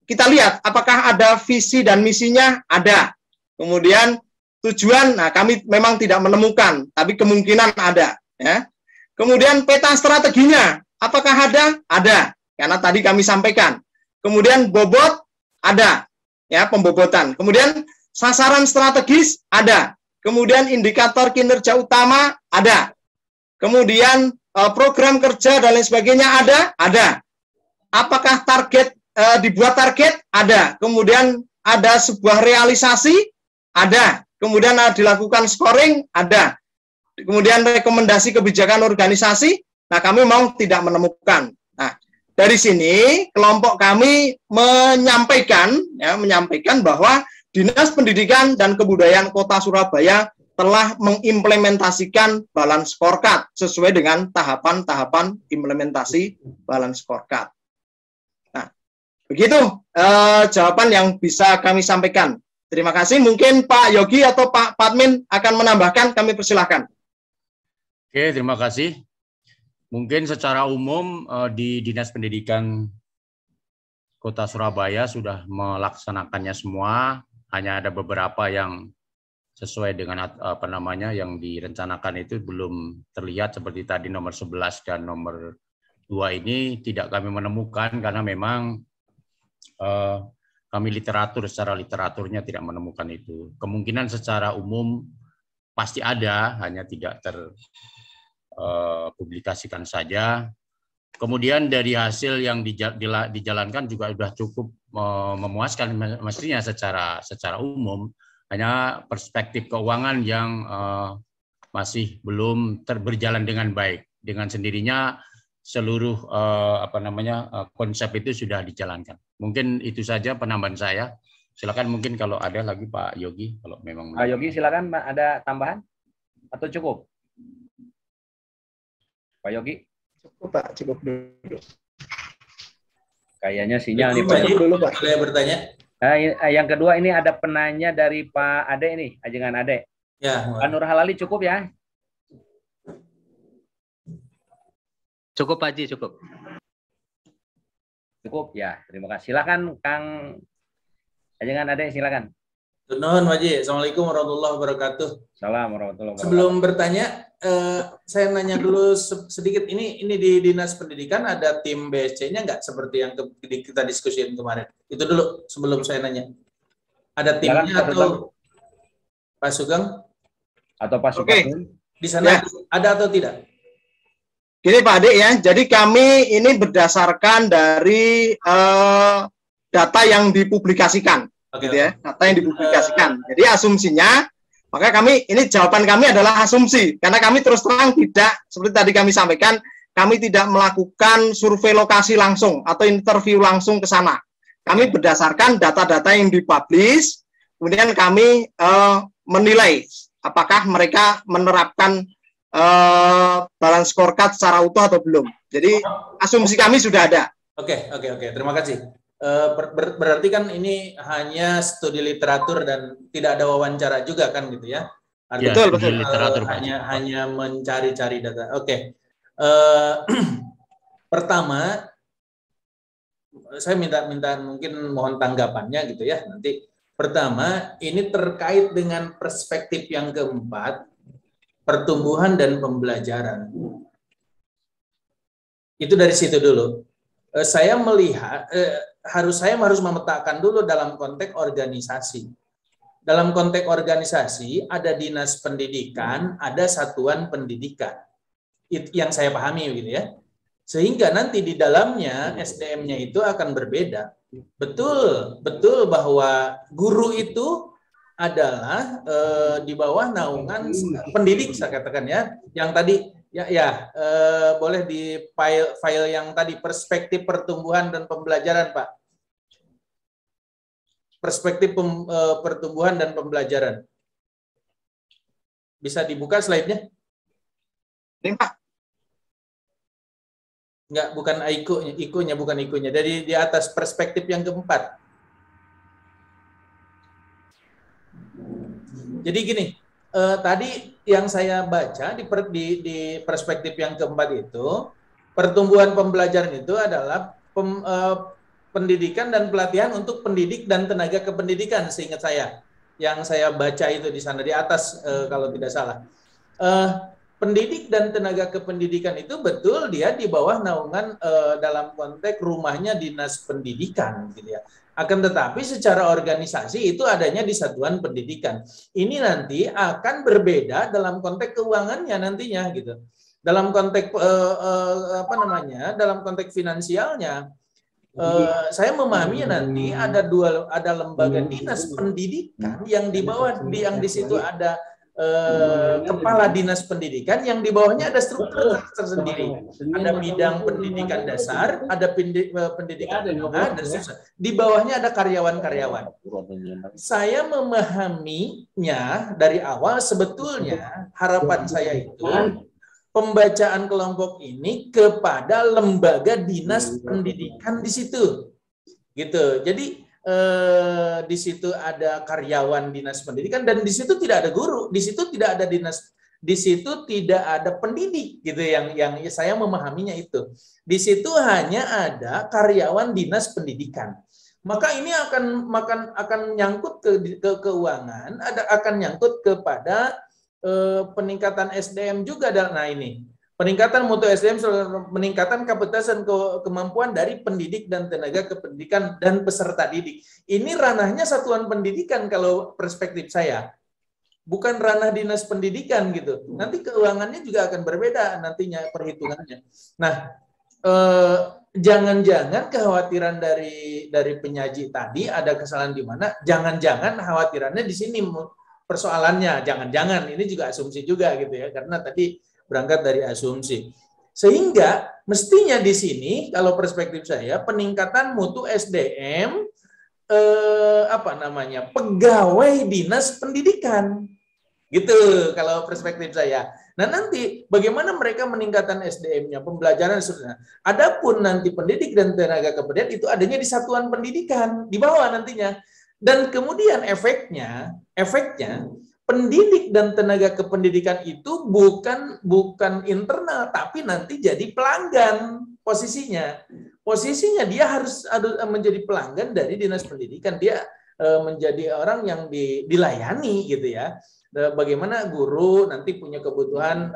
kita lihat apakah ada visi dan misinya? Ada. Kemudian tujuan, nah kami memang tidak menemukan, tapi kemungkinan ada. Ya. Kemudian peta strateginya, apakah ada? Ada. Karena tadi kami sampaikan. Kemudian bobot ada, ya pembobotan. Kemudian sasaran strategis ada. Kemudian indikator kinerja utama ada. Kemudian program kerja dan lain sebagainya ada. Apakah target dibuat target? Ada. Kemudian ada sebuah realisasi? Ada. Kemudian dilakukan scoring? Ada. Kemudian rekomendasi kebijakan organisasi? Nah, kami mau tidak menemukan. Nah, dari sini kelompok kami menyampaikan bahwa Dinas Pendidikan dan Kebudayaan Kota Surabaya telah mengimplementasikan balance scorecard sesuai dengan tahapan-tahapan implementasi balance scorecard. Nah, begitu jawaban yang bisa kami sampaikan. Terima kasih. Mungkin Pak Yogi atau Pak Padmin akan menambahkan, kami persilahkan. Oke, terima kasih. Mungkin secara umum di Dinas Pendidikan Kota Surabaya sudah melaksanakannya semua, hanya ada beberapa yang sesuai dengan yang direncanakan itu belum terlihat, seperti tadi nomor 11 dan nomor 2 ini tidak kami menemukan karena memang kami secara literaturnya tidak menemukan itu. Kemungkinan secara umum pasti ada, hanya tidak terpublikasikan saja. Kemudian dari hasil yang dijalankan juga sudah cukup memuaskan mestinya secara umum. Hanya perspektif keuangan yang masih belum berjalan dengan baik. Dengan sendirinya seluruh konsep itu sudah dijalankan. Mungkin itu saja penambahan saya. Silakan mungkin kalau ada lagi Pak Yogi, kalau memang. Pak Yogi silakan, Pak, ada tambahan atau cukup? Pak Yogi? Cukup Pak, cukup dulu. Kayaknya sinyal nih Pak. Dulu Pak. Saya bertanya. Yang kedua ini ada penanya dari Pak Ade ini, Ajengan Ade. Ya. Pak Nur Halali cukup ya? Cukup Pak Haji, cukup. Cukup ya, terima kasih. Silakan Kang Ajengan Ade, silakan. Nuhun Pak Haji. Assalamualaikum warahmatullahi wabarakatuh. Salam warahmatullahi wabarakatuh. Sebelum bertanya, saya nanya dulu sedikit. Ini di Dinas Pendidikan ada tim BSC-nya nggak seperti yang kita diskusiin kemarin? Itu dulu sebelum saya nanya. Ada timnya atau Pak Sugeng? Atau Pak Sugeng? Di sana ada atau tidak? Gini Pak Ade ya, jadi kami ini berdasarkan dari data yang dipublikasikan. Gitu ya, data yang dipublikasikan. Jadi asumsinya, maka ini jawaban kami adalah asumsi, karena kami terus terang tidak, seperti tadi kami sampaikan, kami tidak melakukan survei lokasi langsung atau interview langsung ke sana. Kami berdasarkan data-data yang dipublish, kemudian kami menilai apakah mereka menerapkan balance scorecard secara utuh atau belum. Jadi asumsi kami sudah ada. Oke, terima kasih. Berarti kan ini hanya studi literatur dan tidak ada wawancara juga kan gitu ya? Betul. Literatur hanya mencari-cari data. Oke. Pertama, saya minta mungkin mohon tanggapannya gitu ya nanti. Pertama, ini terkait dengan perspektif yang keempat, pertumbuhan dan pembelajaran. Itu dari situ dulu. saya melihat saya harus memetakan dulu dalam konteks organisasi. Dalam konteks organisasi ada dinas pendidikan, ada satuan pendidikan. Itu yang saya pahami gitu ya. Sehingga nanti di dalamnya SDM-nya itu akan berbeda. Betul bahwa guru itu adalah di bawah naungan pendidik, saya katakan ya. Yang tadi boleh di file yang tadi perspektif pertumbuhan dan pembelajaran, Pak. Perspektif pertumbuhan dan pembelajaran. Bisa dibuka slide-nya? Ini, Pak. Enggak, bukan ikunya bukan ikunya. Dari di atas perspektif yang keempat. Jadi gini, tadi yang saya baca di perspektif yang keempat itu, pertumbuhan pembelajaran itu adalah pendidikan dan pelatihan untuk pendidik dan tenaga kependidikan, seingat saya. Yang saya baca itu di sana di atas kalau tidak salah. Pendidik dan tenaga kependidikan itu betul dia di bawah naungan dalam konteks rumahnya dinas pendidikan gitu ya. Akan tetapi secara organisasi itu adanya di satuan pendidikan. Ini nanti akan berbeda dalam konteks keuangannya nantinya gitu. Dalam konteks dalam konteks finansialnya. Saya memahami nanti ada lembaga dinas pendidikan yang di bawah yang di situ ada kepala dinas pendidikan, yang di bawahnya ada struktur tersendiri. Ada bidang pendidikan dasar, ada pendidikan menengah, dan seterusnya. Di bawahnya ada karyawan-karyawan. Saya memahaminya dari awal sebetulnya harapan saya itu pembacaan kelompok ini kepada lembaga dinas pendidikan di situ, gitu. Jadi di situ ada karyawan dinas pendidikan dan di situ tidak ada guru, di situ tidak ada dinas, di situ tidak ada pendidik, gitu. Yang saya memahaminya itu. Di situ hanya ada karyawan dinas pendidikan. Maka ini akan nyangkut ke keuangan, akan nyangkut kepada peningkatan SDM juga. Nah ini peningkatan mutu SDM, peningkatan kapasitas dan kemampuan dari pendidik dan tenaga kependidikan dan peserta didik. Ini ranahnya satuan pendidikan kalau perspektif saya, bukan ranah dinas pendidikan gitu. Nanti keuangannya juga akan berbeda nantinya perhitungannya. Nah, jangan-jangan kekhawatiran dari penyaji tadi ada kesalahan di mana? Jangan-jangan khawatirannya di sini persoalannya, jangan-jangan ini juga asumsi juga gitu ya, karena tadi berangkat dari asumsi. Sehingga mestinya di sini kalau perspektif saya peningkatan mutu SDM pegawai dinas pendidikan. Gitu kalau perspektif saya. Nah, nanti bagaimana mereka meningkatkan SDM-nya, pembelajaran dan seterusnya. Adapun nanti pendidik dan tenaga kependidikan itu adanya di satuan pendidikan di bawah nantinya. Dan kemudian efeknya pendidik dan tenaga kependidikan itu bukan internal, tapi nanti jadi pelanggan posisinya. Posisinya dia harus menjadi pelanggan dari dinas pendidikan. Dia menjadi orang yang dilayani gitu ya. Bagaimana guru nanti punya kebutuhan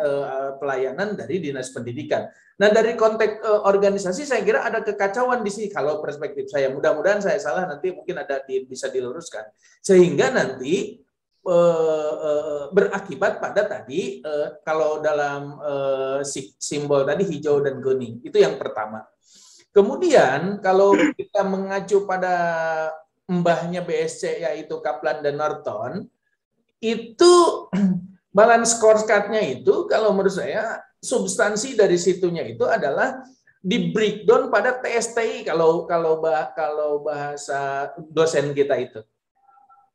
pelayanan dari dinas pendidikan. Nah, dari konteks organisasi saya kira ada kekacauan di sini kalau perspektif saya. Mudah-mudahan saya salah, nanti mungkin bisa diluruskan. Sehingga nanti berakibat pada tadi kalau dalam simbol tadi hijau dan kuning. Itu yang pertama. Kemudian kalau kita mengacu pada mbahnya BSC yaitu Kaplan dan Norton, itu balance scorecard-nya itu kalau menurut saya substansi dari situnya itu adalah di breakdown pada TSTI kalau bahasa dosen kita itu.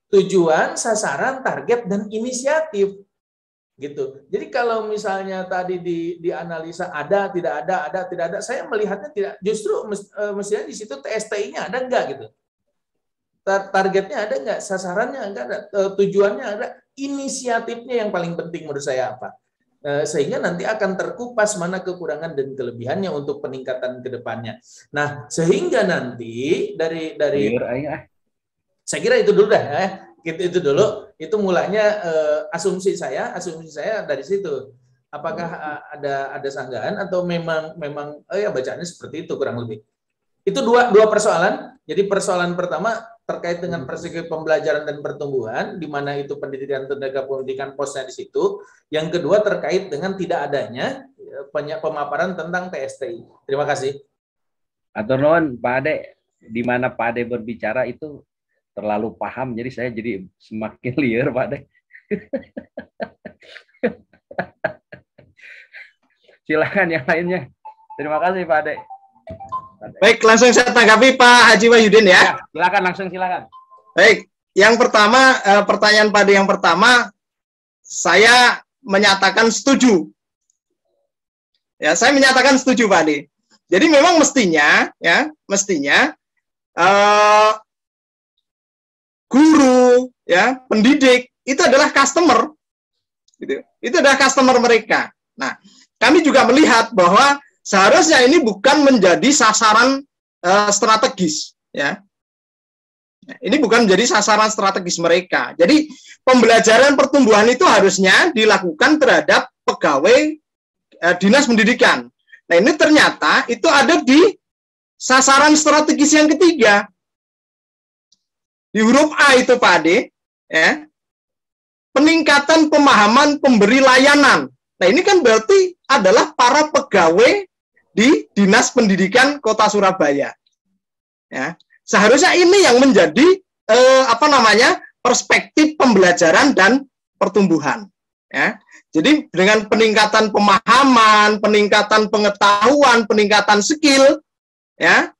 Tujuan, sasaran, target, dan inisiatif. Gitu. Jadi kalau misalnya tadi dianalisa ada, tidak ada, saya melihatnya tidak. Justru mestinya di situ TSTI-nya ada enggak gitu. Targetnya ada enggak, sasarannya enggak ada, tujuannya ada, inisiatifnya yang paling penting menurut saya apa. Sehingga nanti akan terkupas mana kekurangan dan kelebihannya untuk peningkatan ke depannya. Nah, sehingga nanti dari saya kira itu dulu dah ya. Itu dulu, itu mulanya asumsi saya dari situ. Apakah ada sanggahan atau memang ya bacaannya seperti itu kurang lebih. Itu dua persoalan. Jadi persoalan pertama terkait dengan perspektif pembelajaran dan pertumbuhan, di mana itu pendidikan tenaga pendidikan posnya di situ. Yang kedua terkait dengan tidak adanya pemaparan tentang TSTI. Terima kasih. Atur nuhun Pak Ade, di mana Pak Ade berbicara itu terlalu paham, jadi saya jadi semakin liar Pak Ade. Silakan yang lainnya. Terima kasih Pak Ade. Baik, langsung saya tanggapi Pak Haji Wahyudin ya. Silakan, langsung silakan. Baik, yang pertama, pertanyaan Pak Ade yang pertama, saya menyatakan setuju. Ya, saya menyatakan setuju Pak Ade. Jadi memang mestinya, ya, guru, ya, pendidik itu adalah customer, gitu. Itu adalah customer mereka. Nah, kami juga melihat bahwa seharusnya ini bukan menjadi sasaran strategis, ya. Ini bukan menjadi sasaran strategis mereka. Jadi pembelajaran pertumbuhan itu harusnya dilakukan terhadap pegawai dinas pendidikan. Nah ini ternyata itu ada di sasaran strategis yang ketiga. Di huruf A itu Pak Ade, ya, peningkatan pemahaman pemberi layanan. Nah ini kan berarti adalah para pegawai di Dinas Pendidikan Kota Surabaya. Ya, seharusnya ini yang menjadi perspektif pembelajaran dan pertumbuhan. Ya, jadi dengan peningkatan pemahaman, peningkatan pengetahuan, peningkatan skill, ya,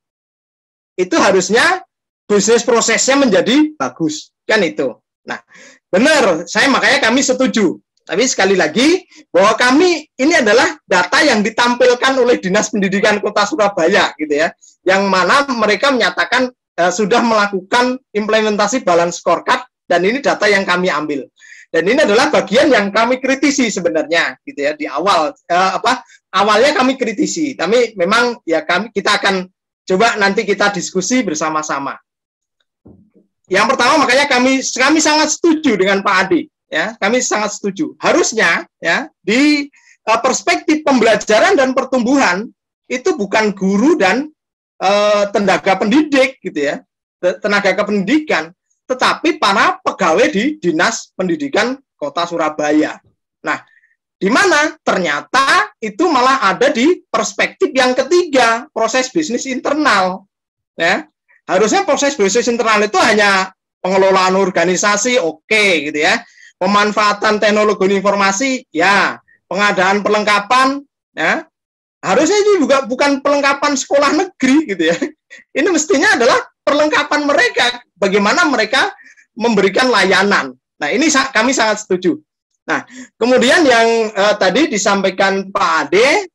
itu harusnya bisnis prosesnya menjadi bagus, kan itu. Nah, benar, makanya kami setuju. Tapi sekali lagi, bahwa kami ini adalah data yang ditampilkan oleh Dinas Pendidikan Kota Surabaya, gitu ya, yang mana mereka menyatakan sudah melakukan implementasi balance scorecard, dan ini data yang kami ambil. Dan ini adalah bagian yang kami kritisi sebenarnya, gitu ya, di awal. Awalnya kami kritisi, tapi memang ya kita akan coba nanti kita diskusi bersama-sama. Yang pertama, makanya kami sangat setuju dengan Pak Adi. Ya, kami sangat setuju. Harusnya ya di perspektif pembelajaran dan pertumbuhan itu bukan guru dan tenaga pendidik gitu ya, tenaga kependidikan, tetapi para pegawai di Dinas Pendidikan Kota Surabaya. Nah, di mana ternyata itu malah ada di perspektif yang ketiga, proses bisnis internal. Ya, harusnya proses bisnis internal itu hanya pengelolaan organisasi, oke, gitu ya. Pemanfaatan teknologi informasi, ya, pengadaan perlengkapan, ya, harusnya ini juga bukan perlengkapan sekolah negeri, gitu ya. Ini mestinya adalah perlengkapan mereka, bagaimana mereka memberikan layanan. Nah, ini kami sangat setuju. Nah, kemudian yang tadi disampaikan Pak Ade,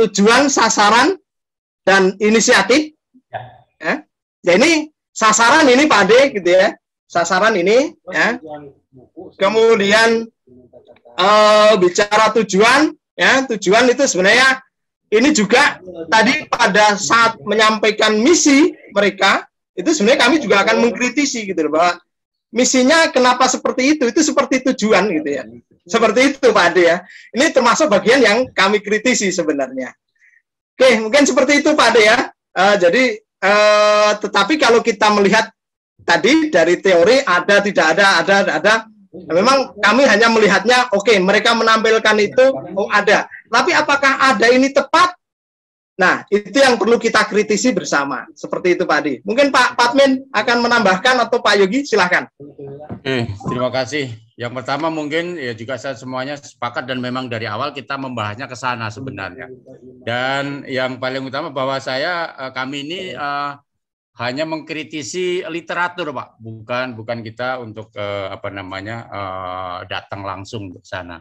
tujuan, sasaran, dan inisiatif. Ya, ini sasaran ini Pak Ade, gitu ya. Sasaran ini, ya. Kemudian bicara tujuan, ya, tujuan itu sebenarnya ini juga tadi pada saat menyampaikan misi mereka, itu sebenarnya kami juga akan mengkritisi gitu bahwa misinya kenapa seperti itu seperti tujuan gitu ya. Seperti itu Pak Ade ya. Ini termasuk bagian yang kami kritisi sebenarnya. Oke, mungkin seperti itu Pak Ade ya. Tetapi kalau kita melihat tadi dari teori ada, tidak ada. Memang kami hanya melihatnya, oke, mereka menampilkan itu, ada. Tapi apakah ada ini tepat? Nah, itu yang perlu kita kritisi bersama. Seperti itu Pak Adi. Mungkin Pak Patmin akan menambahkan atau Pak Yogi, silahkan. Terima kasih. Yang pertama mungkin ya juga saya semuanya sepakat dan memang dari awal kita membahasnya ke sana sebenarnya. Dan yang paling utama bahwa kami ini hanya mengkritisi literatur, Pak, bukan kita untuk datang langsung ke sana.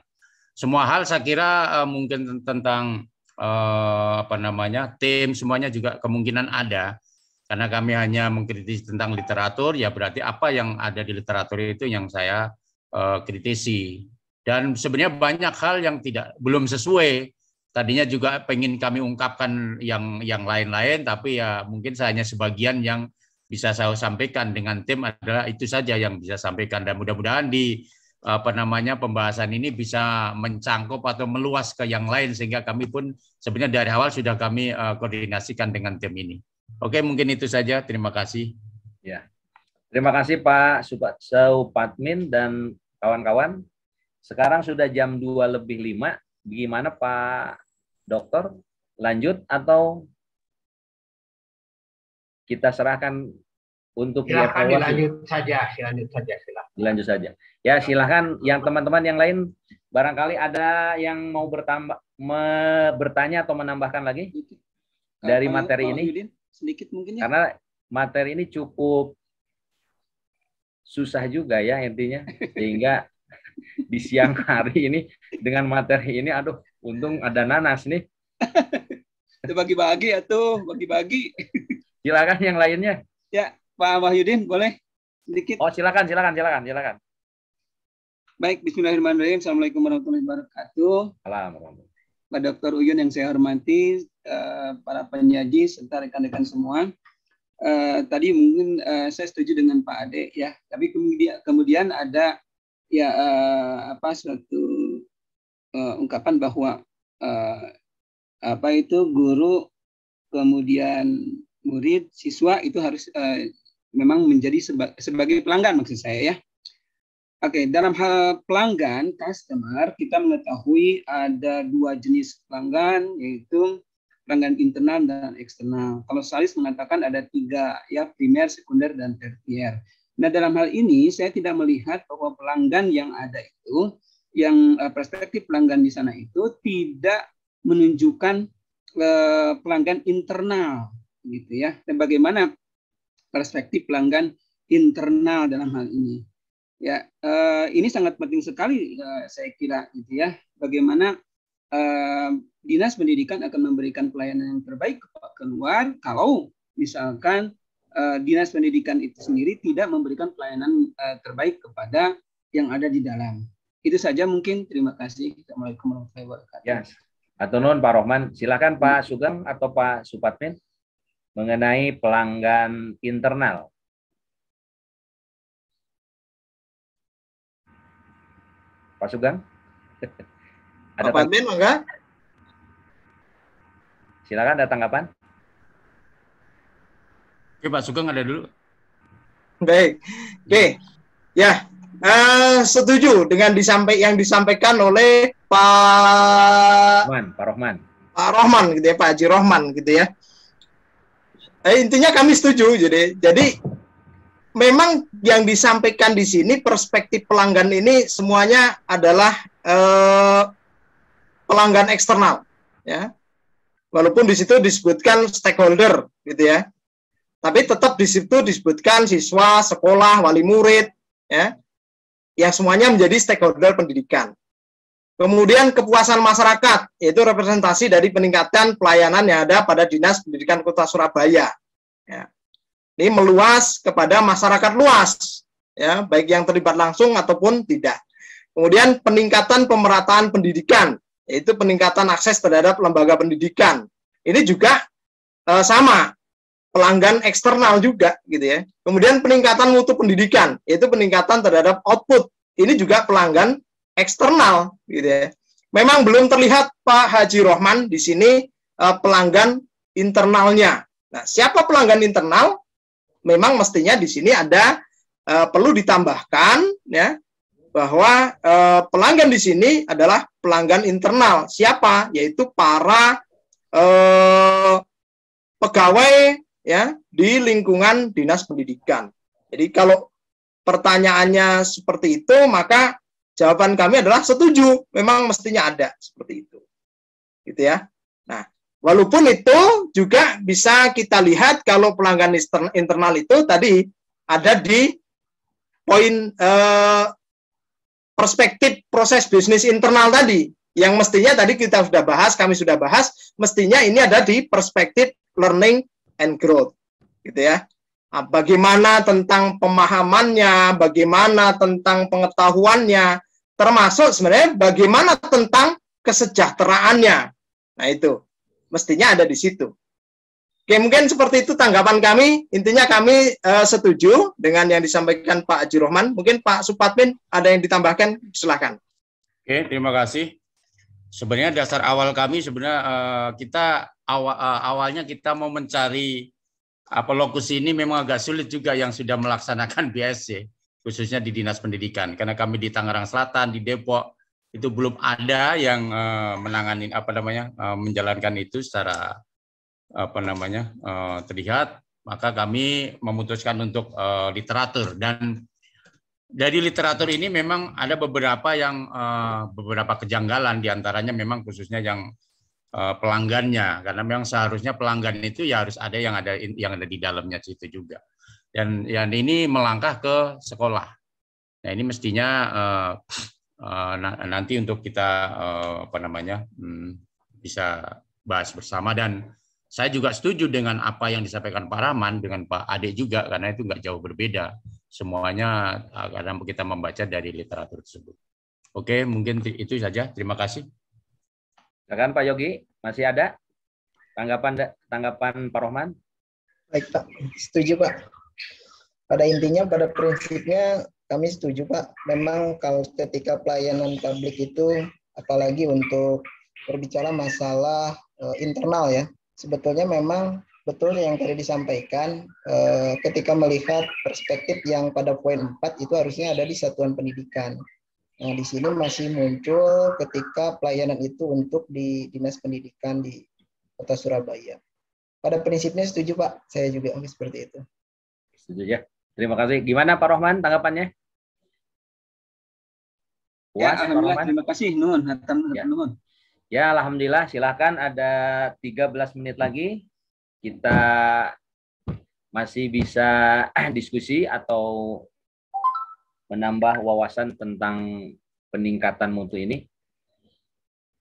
Semua hal saya kira mungkin tentang tim semuanya juga kemungkinan ada, karena kami hanya mengkritisi tentang literatur, ya berarti apa yang ada di literatur itu yang saya kritisi. Dan sebenarnya banyak hal yang belum sesuai. Tadinya juga pengen kami ungkapkan yang lain-lain, tapi ya mungkin saya hanya sebagian yang bisa saya sampaikan dengan tim adalah itu saja yang bisa sampaikan. Dan mudah-mudahan di pembahasan ini bisa mencangkup atau meluas ke yang lain, sehingga kami pun sebenarnya dari awal sudah kami koordinasikan dengan tim ini. Oke, mungkin itu saja. Terima kasih. Ya, terima kasih Pak Supatmin dan kawan-kawan. Sekarang sudah jam 2:05. Gimana Pak Dokter? Lanjut atau kita serahkan untuk silakan dilanjut saja, silakan. Dilanjut saja. Ya, silakan yang teman-teman yang lain barangkali ada yang mau bertanya atau menambahkan lagi dari materi ini. Sedikit mungkin ya. Karena materi ini cukup susah juga ya intinya, sehingga di siang hari ini dengan materi ini, aduh, untung ada Nanas nih. Itu bagi-bagi atau bagi-bagi. Silakan yang lainnya. Ya, Pak Wahyudin, boleh sedikit? Oh, silakan. Baik, bismillahirrahmanirrahim. Assalamualaikum warahmatullahi wabarakatuh. Assalamualaikum. Pak Dr. Uyun yang saya hormati, para penyaji serta rekan-rekan semua. Tadi mungkin saya setuju dengan Pak Ade ya, tapi kemudian ada ya suatu ungkapan bahwa guru kemudian murid siswa itu harus memang menjadi sebagai pelanggan, maksud saya ya. Oke, dalam hal pelanggan customer kita mengetahui ada 2 jenis pelanggan, yaitu pelanggan internal dan eksternal. Kalau Salis mengatakan ada 3 ya, primer, sekunder, dan tersier. Nah, dalam hal ini saya tidak melihat bahwa pelanggan yang ada itu, yang perspektif pelanggan di sana itu tidak menunjukkan pelanggan internal, gitu ya. Dan bagaimana perspektif pelanggan internal dalam hal ini? Ya, ini sangat penting sekali saya kira, gitu ya. Bagaimana Dinas Pendidikan akan memberikan pelayanan yang terbaik keluar kalau misalkan Dinas Pendidikan itu sendiri tidak memberikan pelayanan terbaik kepada yang ada di dalam. Itu saja mungkin. Terima kasih. Assalamualaikum warahmatullahi wabarakatuh. Ya, atau nun Pak Rohman, silakan Pak Sugeng atau Pak Supatmin mengenai pelanggan internal. Pak Sugeng? Ada Pak Patmin, enggak? Silakan, ada tanggapan? Oke, Pak Sugeng ada dulu. Baik. Oke. Ya, setuju dengan yang disampaikan oleh Pak Rohman. Pak Rohman gitu ya, Pak Haji Rohman gitu ya. Intinya kami setuju. Jadi memang yang disampaikan di sini perspektif pelanggan ini semuanya adalah pelanggan eksternal, ya. Walaupun di situ disebutkan stakeholder, gitu ya. Tapi tetap di situ disebutkan siswa, sekolah, wali murid, ya, yang semuanya menjadi stakeholder pendidikan. Kemudian kepuasan masyarakat, yaitu representasi dari peningkatan pelayanan yang ada pada Dinas Pendidikan Kota Surabaya. Ya. Ini meluas kepada masyarakat luas, ya, baik yang terlibat langsung ataupun tidak. Kemudian peningkatan pemerataan pendidikan, yaitu peningkatan akses terhadap lembaga pendidikan. Ini juga sama, pelanggan eksternal juga, gitu ya. Kemudian peningkatan mutu pendidikan, yaitu peningkatan terhadap output. Ini juga pelanggan eksternal, gitu ya. Memang belum terlihat Pak Haji Rohman di sini pelanggan internalnya. Nah, siapa pelanggan internal? Memang mestinya di sini ada perlu ditambahkan, ya, bahwa pelanggan di sini adalah pelanggan internal. Siapa? Yaitu para pegawai, ya, di lingkungan Dinas Pendidikan. Jadi kalau pertanyaannya seperti itu, maka jawaban kami adalah setuju. Memang mestinya ada seperti itu, gitu ya. Nah, walaupun itu juga bisa kita lihat kalau pelanggan internal itu tadi ada di poin perspektif proses bisnis internal tadi, yang mestinya tadi kita sudah bahas, kami sudah bahas, mestinya ini ada di perspektif learning and growth, gitu ya. Nah, bagaimana tentang pemahamannya, bagaimana tentang pengetahuannya, termasuk sebenarnya bagaimana tentang kesejahteraannya. Nah, itu mestinya ada di situ. Oke, mungkin seperti itu tanggapan kami. Intinya kami setuju dengan yang disampaikan Pak Haji Rohman. Mungkin Pak Supatmin ada yang ditambahkan, silakan. Oke, terima kasih. Sebenarnya dasar awal kami sebenarnya kita awalnya kita mau mencari lokus ini memang agak sulit juga yang sudah melaksanakan BSC, khususnya di Dinas Pendidikan. Karena kami di Tangerang Selatan, di Depok, itu belum ada yang menangani menjalankan itu secara terlihat. Maka kami memutuskan untuk literatur, dan dari literatur ini memang ada beberapa kejanggalan, diantaranya memang khususnya yang pelanggannya, karena memang seharusnya pelanggan itu ya harus ada yang ada di dalamnya situ juga, dan ini melangkah ke sekolah. Nah ini mestinya nanti untuk kita bisa bahas bersama, dan saya juga setuju dengan apa yang disampaikan Pak Rahman dengan Pak Ade juga, karena itu nggak jauh berbeda semuanya karena kita membaca dari literatur tersebut. Oke, mungkin itu saja. Terima kasih. Silakan Pak Yogi, masih ada tanggapan Pak Rohman? Baik Pak, setuju Pak. Pada intinya, pada prinsipnya kami setuju Pak. Memang kalau ketika pelayanan publik itu, apalagi untuk berbicara masalah internal ya, sebetulnya memang betul yang tadi disampaikan, ketika melihat perspektif yang pada poin 4 itu harusnya ada di satuan pendidikan. Nah, di sini masih muncul ketika pelayanan itu untuk di Dinas Pendidikan di Kota Surabaya. Pada prinsipnya setuju Pak, saya juga seperti itu. Setuju ya. Terima kasih. Gimana Pak Rohman tanggapannya? Puas, ya, Alhamdulillah, terima kasih. Nuhun, nuhun. Ya, alhamdulillah. Silakan, ada 13 menit lagi. Kita masih bisa diskusi atau menambah wawasan tentang peningkatan mutu ini.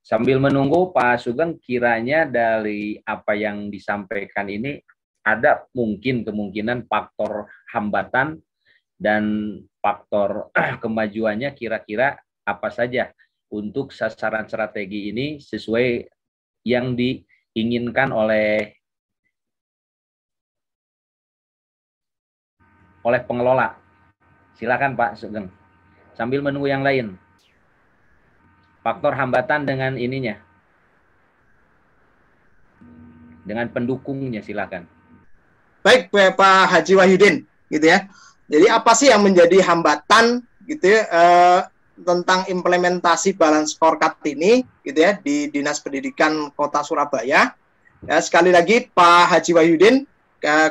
Sambil menunggu Pak Sugeng, kiranya dari apa yang disampaikan ini ada kemungkinan faktor hambatan dan faktor kemajuannya kira-kira apa saja untuk sasaran strategi ini sesuai yang diinginkan oleh pengelola. Silakan Pak Sugeng. Sambil menunggu yang lain. Faktor hambatan dengan ininya. Dengan pendukungnya, silakan. Baik, Pak Haji Wahyudin, gitu ya. Jadi apa sih yang menjadi hambatan gitu ya, tentang implementasi balance scorecard ini gitu ya di Dinas Pendidikan Kota Surabaya. Ya, sekali lagi Pak Haji Wahyudin,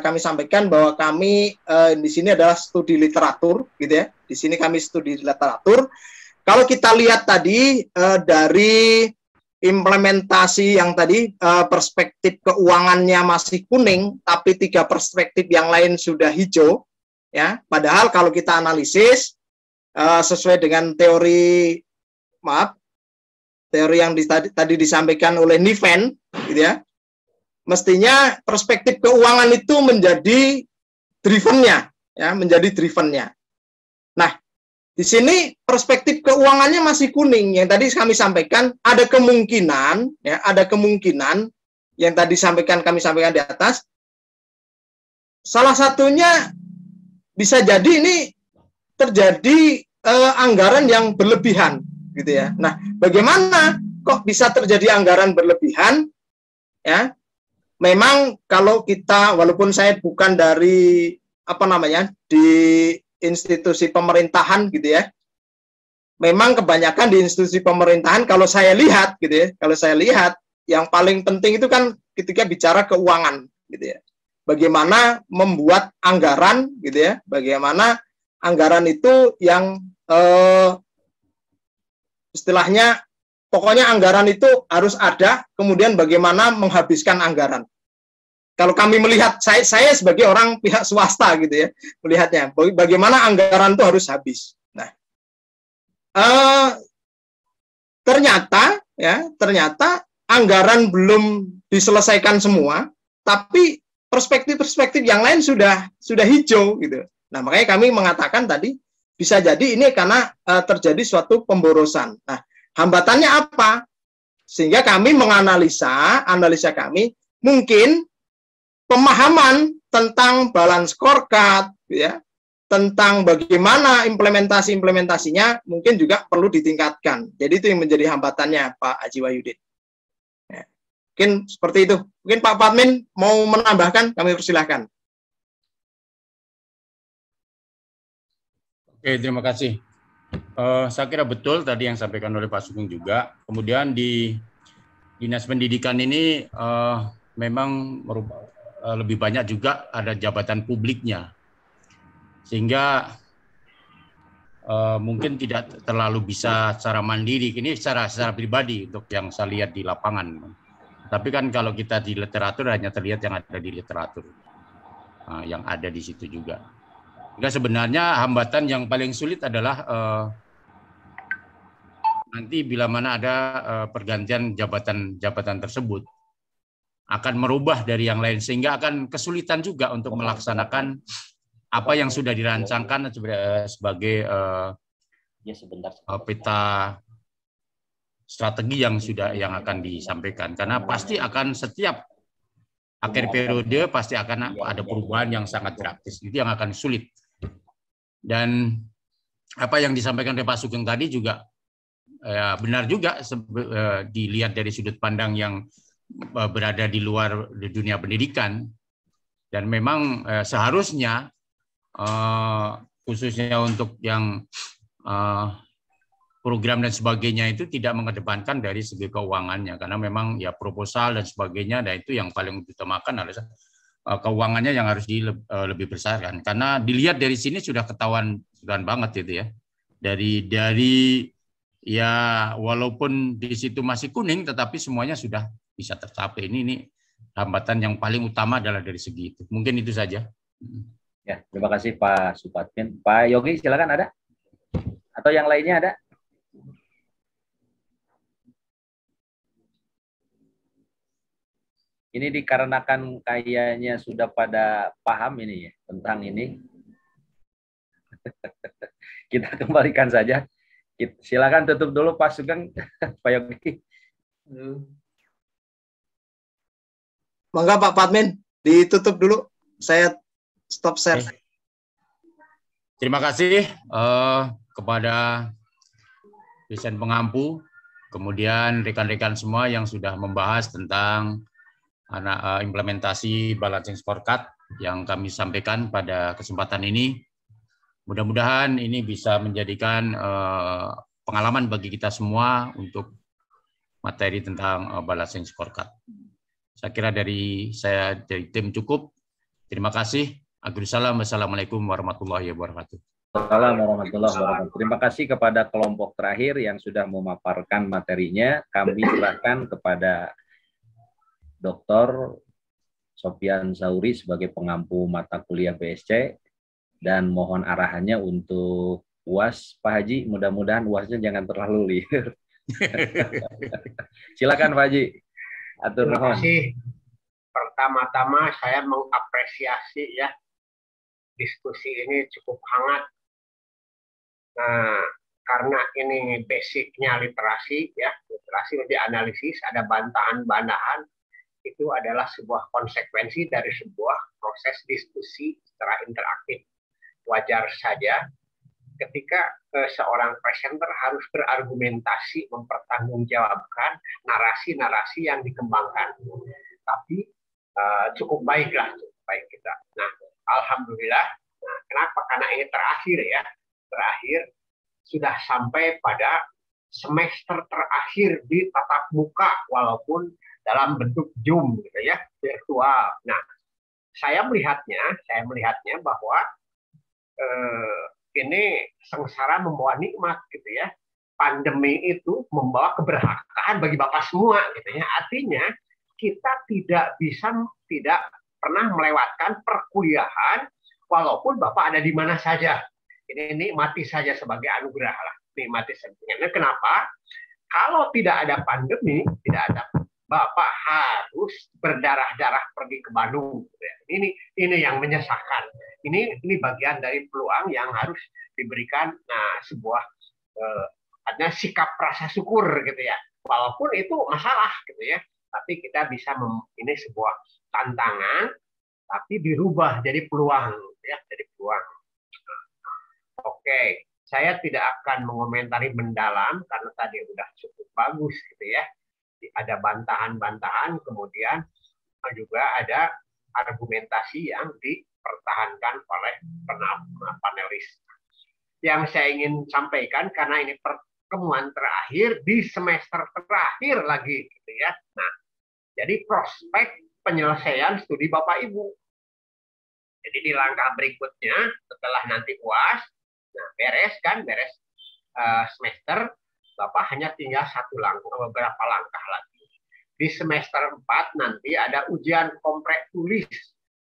kami sampaikan bahwa kami di sini adalah studi literatur gitu ya. Di sini kami studi literatur. Kalau kita lihat tadi dari implementasi yang tadi perspektif keuangannya masih kuning, tapi 3 perspektif yang lain sudah hijau ya. Padahal kalau kita analisis sesuai dengan teori yang tadi disampaikan oleh Niven gitu ya, mestinya perspektif keuangan itu menjadi drivennya ya, menjadi drivennya. Nah, di sini perspektif keuangannya masih kuning. Yang tadi kami sampaikan ada kemungkinan ya, ada kemungkinan yang tadi kami sampaikan di atas. Salah satunya bisa jadi ini terjadi anggaran yang berlebihan gitu ya. Nah, bagaimana kok bisa terjadi anggaran berlebihan ya? Memang kalau kita, walaupun saya bukan dari di institusi pemerintahan gitu ya, memang kebanyakan di institusi pemerintahan kalau saya lihat gitu ya, yang paling penting itu kan ketika bicara keuangan gitu ya, bagaimana membuat anggaran gitu ya, bagaimana anggaran itu yang istilahnya pokoknya anggaran itu harus ada, kemudian bagaimana menghabiskan anggaran. Kalau kami melihat, saya sebagai orang pihak swasta gitu ya, melihatnya bagaimana anggaran itu harus habis. Nah, ternyata anggaran belum diselesaikan semua, tapi perspektif-perspektif yang lain sudah hijau gitu. Nah, makanya kami mengatakan tadi bisa jadi ini karena terjadi suatu pemborosan. Nah, hambatannya apa? Sehingga kami menganalisa kami mungkin pemahaman tentang balance scorecard, ya, tentang bagaimana implementasinya mungkin juga perlu ditingkatkan. Jadi itu yang menjadi hambatannya Pak Haji Wahyudin. Ya. Mungkin seperti itu. Mungkin Pak Padmin mau menambahkan, kami persilahkan. Oke, terima kasih. Saya kira betul tadi yang disampaikan oleh Pak Sugeng juga. Kemudian di Dinas Pendidikan ini memang lebih banyak juga ada jabatan publiknya. Sehingga mungkin tidak terlalu bisa secara mandiri. Ini secara pribadi untuk yang saya lihat di lapangan. Tapi kan kalau kita di literatur hanya terlihat yang ada di literatur. Yang ada di situ juga. Sehingga sebenarnya hambatan yang paling sulit adalah nanti bila mana ada pergantian jabatan tersebut akan merubah dari yang lain sehingga akan kesulitan juga untuk melaksanakan apa yang sudah dirancangkan sebagai peta strategi yang akan disampaikan, karena pasti akan setiap akhir periode pasti akan ada perubahan yang sangat drastis, itu yang akan sulit. Dan apa yang disampaikan oleh Pak Sugeng tadi juga ya, benar juga dilihat dari sudut pandang yang berada di luar dunia pendidikan, dan memang seharusnya khususnya untuk yang program dan sebagainya itu tidak mengedepankan dari segi keuangannya, karena memang ya proposal dan sebagainya, dan itu yang paling diutamakan adalah keuangannya yang harus lebih besarkan, karena dilihat dari sini sudah ketahuan banget itu ya, dari ya walaupun di situ masih kuning tetapi semuanya sudah bisa tercapai. Ini hambatan yang paling utama adalah dari segi itu. Mungkin itu saja. Ya, terima kasih Pak Supatmin. Pak Yogi silakan, ada atau yang lainnya ada? Ini dikarenakan kayaknya sudah pada paham ini ya tentang ini. Kita kembalikan saja. Silakan tutup dulu Pak Sugeng, Pak Yogi. Monggo Pak Padmin, ditutup dulu. Saya stop share. Terima kasih kepada dosen pengampu, kemudian rekan-rekan semua yang sudah membahas tentang implementasi balancing scorecard yang kami sampaikan pada kesempatan ini. Mudah-mudahan ini bisa menjadikan pengalaman bagi kita semua untuk materi tentang balancing scorecard. Saya kira dari tim cukup. Terima kasih. Assalamualaikum warahmatullahi wabarakatuh. Assalamualaikum warahmatullahi wabarakatuh. Terima kasih kepada kelompok terakhir yang sudah memaparkan materinya. Kami serahkan kepada Dr. Sofyan Sauri sebagai pengampu mata kuliah BSC, dan mohon arahannya untuk UAS Pak Haji. Mudah-mudahan UASnya jangan terlalu liar. Silakan Pak Haji. Atur Terima kasih. Pertama-tama saya mengapresiasi ya, diskusi ini cukup hangat. Nah, karena ini basicnya literasi ya, literasi lebih analisis, ada bantahan-bantahan, itu adalah sebuah konsekuensi dari sebuah proses diskusi secara interaktif. Wajar saja ketika seorang presenter harus berargumentasi mempertanggungjawabkan narasi-narasi yang dikembangkan. Tapi cukup baik kita. Nah, alhamdulillah. Nah, kenapa? Karena ini terakhir ya. Terakhir sudah sampai pada semester terakhir di tatap muka walaupun dalam bentuk Zoom gitu ya, virtual. Nah, saya melihatnya bahwa ini sengsara membawa nikmat gitu ya. Pandemi itu membawa keberkahan bagi Bapak semua gitu ya. Artinya kita tidak pernah melewatkan perkuliahan walaupun Bapak ada di mana saja. Ini nikmati saja sebagai anugerah lah. Nikmati saja. Kenapa? Kalau tidak ada pandemi, tidak ada, Bapak harus berdarah-darah pergi ke Bandung. Ini yang menyesakkan. Ini bagian dari peluang yang harus diberikan sebuah ada sikap rasa syukur gitu ya. Walaupun itu masalah gitu ya. Tapi kita bisa ini sebuah tantangan tapi dirubah jadi peluang, ya, jadi peluang. Oke, saya tidak akan mengomentari mendalam karena tadi udah cukup bagus gitu ya. Ada bantahan-bantahan, kemudian juga ada argumentasi yang dipertahankan oleh panelis. Yang saya ingin sampaikan karena ini pertemuan terakhir di semester terakhir lagi gitu ya. Nah, jadi prospek penyelesaian studi Bapak Ibu. Jadi di langkah berikutnya setelah nanti UAS, nah beres semester, Bapak hanya tinggal beberapa langkah lagi. Di semester 4 nanti ada ujian kompreh tulis.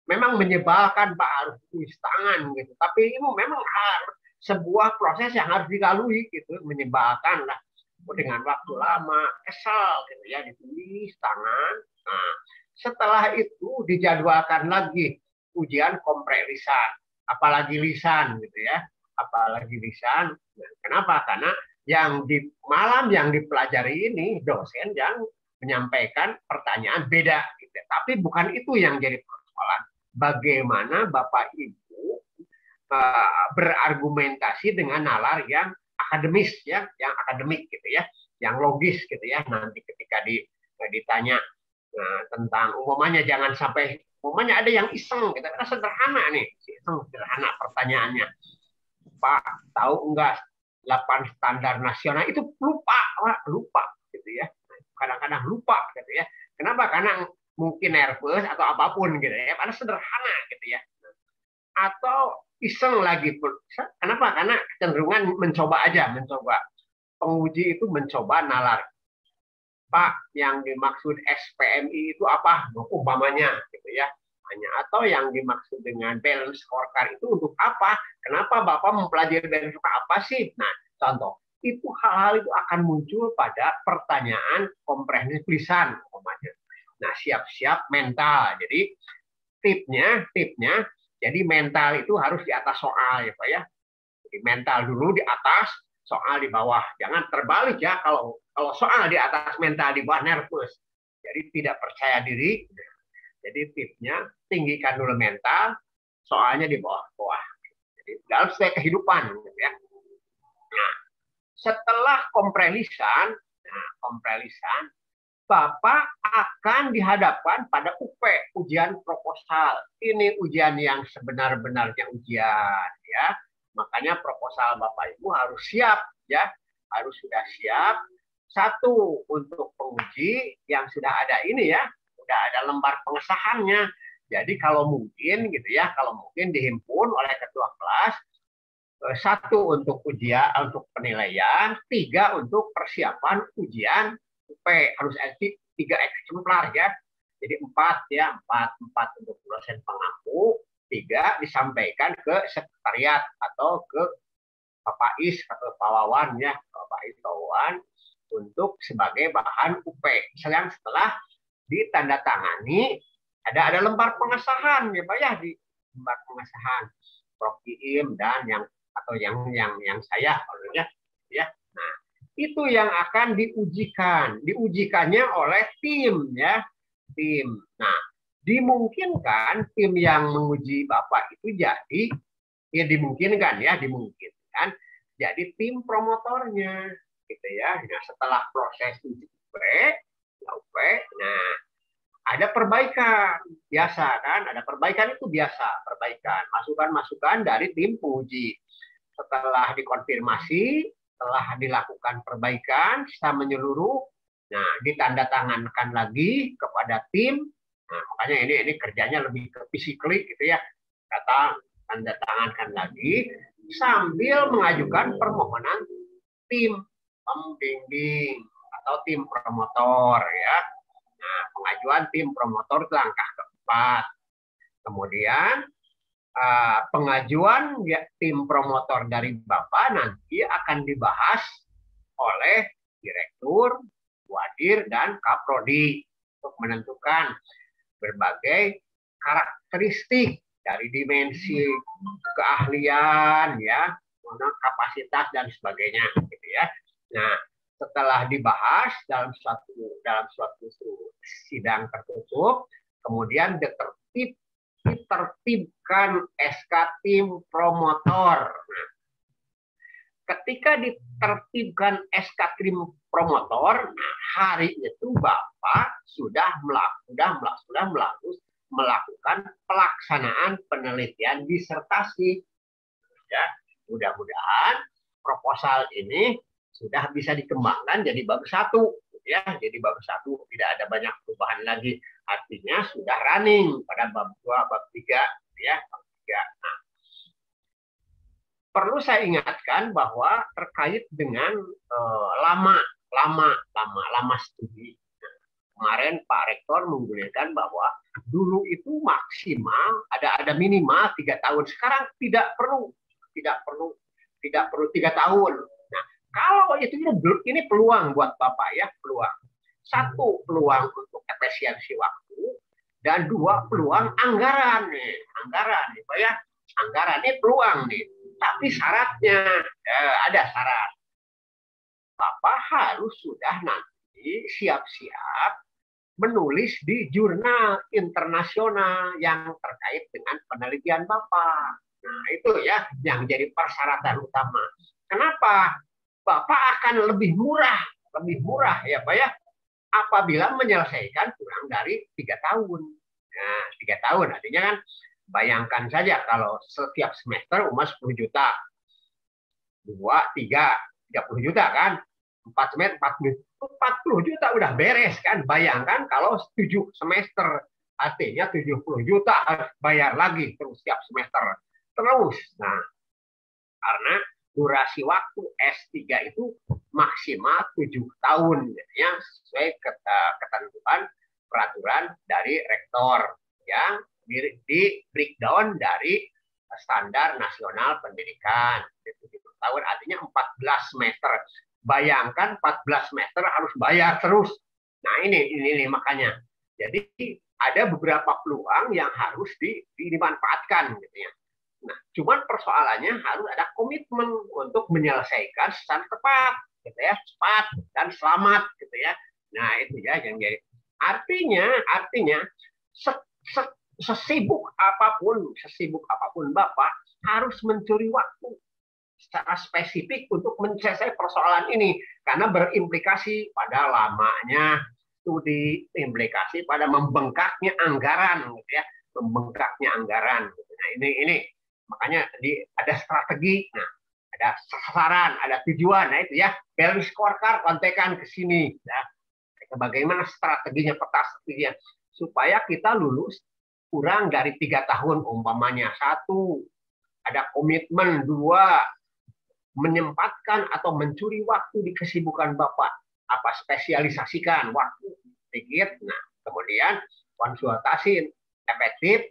Memang menyebalkan Pak, harus tulis tangan gitu. Tapi itu memang sebuah proses yang harus dilalui gitu, menyebalkan lah. Dengan waktu lama, kesal gitu ya, ditulis tangan. Nah, setelah itu dijadwalkan lagi ujian kompreh lisan, apalagi lisan gitu ya, apalagi lisan. Nah, kenapa? Karena yang di malam yang dipelajari ini dosen yang menyampaikan pertanyaan beda gitu. Tapi bukan itu yang jadi persoalan. Bagaimana Bapak Ibu berargumentasi dengan nalar yang akademis ya, yang akademik gitu ya, yang logis gitu ya. Nanti ketika ditanya tentang umumnya, jangan sampai umumnya ada yang iseng gitu, karena sederhana nih, sederhana pertanyaannya. Pak, tahu enggak 8 standar nasional itu lupa gitu ya. Kadang-kadang lupa gitu ya. Kenapa? Karena mungkin nervous atau apapun gitu ya. Padahal sederhana gitu ya. Atau iseng lagi. Kenapa? Karena kecenderungan mencoba aja, mencoba. Penguji itu mencoba nalar. Pak, yang dimaksud SPMI itu apa? Umpamanya gitu ya. Atau yang dimaksud dengan balance scorecard itu untuk apa? Kenapa Bapak mempelajari balance scorecard apa sih? Nah, contoh, itu hal-hal itu akan muncul pada pertanyaan komprehensif lisan. Nah, siap-siap mental. Jadi tipnya, jadi mental itu harus di atas soal ya Pak ya. Jadi mental dulu di atas, soal di bawah. Jangan terbalik ya, kalau soal di atas, mental di bawah, nervous. Jadi tidak percaya diri. Jadi tipsnya, tinggikan dulu mental, soalnya di bawah-bawah. Jadi dalam setiap kehidupan. Ya. Nah, setelah kompreh lisan, Bapak akan dihadapkan pada UP, ujian proposal. Ini ujian yang sebenar-benarnya ujian. Ya. Makanya proposal Bapak Ibu harus siap. Ya, harus sudah siap. Satu, untuk penguji yang sudah ada ini ya. Sudah ada lembar pengesahannya. Jadi kalau mungkin gitu ya, kalau mungkin dihimpun oleh ketua kelas, 1 untuk ujian, untuk penilaian, 3 untuk persiapan ujian UP, harus 3 eksemplar ya. Jadi 4 ya, 4 untuk dosen pengampu, 3 disampaikan ke sekretariat atau ke Bapak Is atau Pak Wawan ya, Bapak Is Wawan untuk sebagai bahan UP. Misalnya setelah ditandatangani ada lembar pengesahan ya Pak ya, di lembar pengesahan Prof. Iim dan yang saya ya. Nah, itu yang akan diujikannya oleh tim ya, tim. Nah, dimungkinkan tim yang menguji Bapak itu jadi dimungkinkan jadi tim promotornya gitu ya. Nah, setelah proses uji UP, nah ada perbaikan biasa kan, ada perbaikan itu biasa, perbaikan masukan dari tim penguji. Setelah dikonfirmasi, setelah dilakukan perbaikan secara menyeluruh, nah ditandatangankan lagi kepada tim. Nah, makanya ini kerjanya lebih ke physically gitu ya. Tanda tangankan lagi sambil mengajukan permohonan tim pembimbing atau tim promotor ya. Nah, pengajuan tim promotor itu langkah keempat. Kemudian pengajuan tim promotor dari Bapak nanti akan dibahas oleh direktur, wadir, dan kaprodi untuk menentukan berbagai karakteristik dari dimensi keahlian, ya, kapasitas dan sebagainya, gitu ya. Nah, setelah dibahas dalam suatu sidang tertutup, kemudian ditertibkan SK tim promotor. Nah, ketika ditertibkan SK tim promotor, nah, hari itu Bapak sudah melakukan pelaksanaan penelitian disertasi. Ya, mudah-mudahan proposal ini sudah bisa dikembangkan jadi bab 1, ya, jadi bab 1 tidak ada banyak perubahan lagi. Artinya sudah running pada bab 2, bab 3, ya, bab 3. Nah, perlu saya ingatkan bahwa terkait dengan lama studi. Kemarin Pak Rektor menggulirkan bahwa dulu itu maksimal ada minimal 3 tahun. Sekarang tidak perlu 3 tahun. Nah, kalau itu ini peluang buat Bapak, ya, peluang. 1, peluang untuk efisiensi waktu, dan 2, peluang anggaran nih. Anggaran nih, Pak, ya. Anggaran ini peluang nih. Tapi syaratnya ada syarat. Bapak harus sudah nanti siap-siap menulis di jurnal internasional yang terkait dengan penelitian Bapak. Nah, itu ya yang jadi persyaratan utama. Kenapa? Bapak akan lebih murah ya Pak ya, apabila menyelesaikan kurang dari 3 tahun. Nah, 3 tahun artinya kan, bayangkan saja kalau setiap semester umat 10 juta. 2, 3, 30 juta kan. 4 semester 40 juta udah beres kan. Bayangkan kalau 7 semester, artinya 70 juta harus bayar lagi terus setiap semester. Terus. Nah, karena durasi waktu S3 itu maksimal 7 tahun. Ya, sesuai ketentuan peraturan dari rektor yang di breakdown dari standar nasional pendidikan. 7 tahun artinya 14 semester. Bayangkan 14 semester harus bayar terus. Nah, ini makanya. Jadi ada beberapa peluang yang harus dimanfaatkan gitu ya. Nah, cuman persoalannya harus ada komitmen untuk menyelesaikan secara tepat, gitu ya, cepat dan selamat, gitu ya. Nah, itu ya yang jadi. Artinya sesibuk apapun Bapak harus mencuri waktu secara spesifik untuk menyelesaikan persoalan ini, karena berimplikasi pada lamanya studi, implikasi pada membengkaknya anggaran, gitu ya, membengkaknya anggaran. Nah, ini makanya ada strategi, nah, ada sasaran, ada tujuan, nah itu ya, balance scorecard kontekan ke sini, ya. Bagaimana strateginya, peta strateginya, supaya kita lulus kurang dari 3 tahun umpamanya. 1, ada komitmen. 2, menyempatkan atau mencuri waktu di kesibukan Bapak. Apa, spesialisasikan waktu sedikit. Nah, kemudian konsultasi efektif,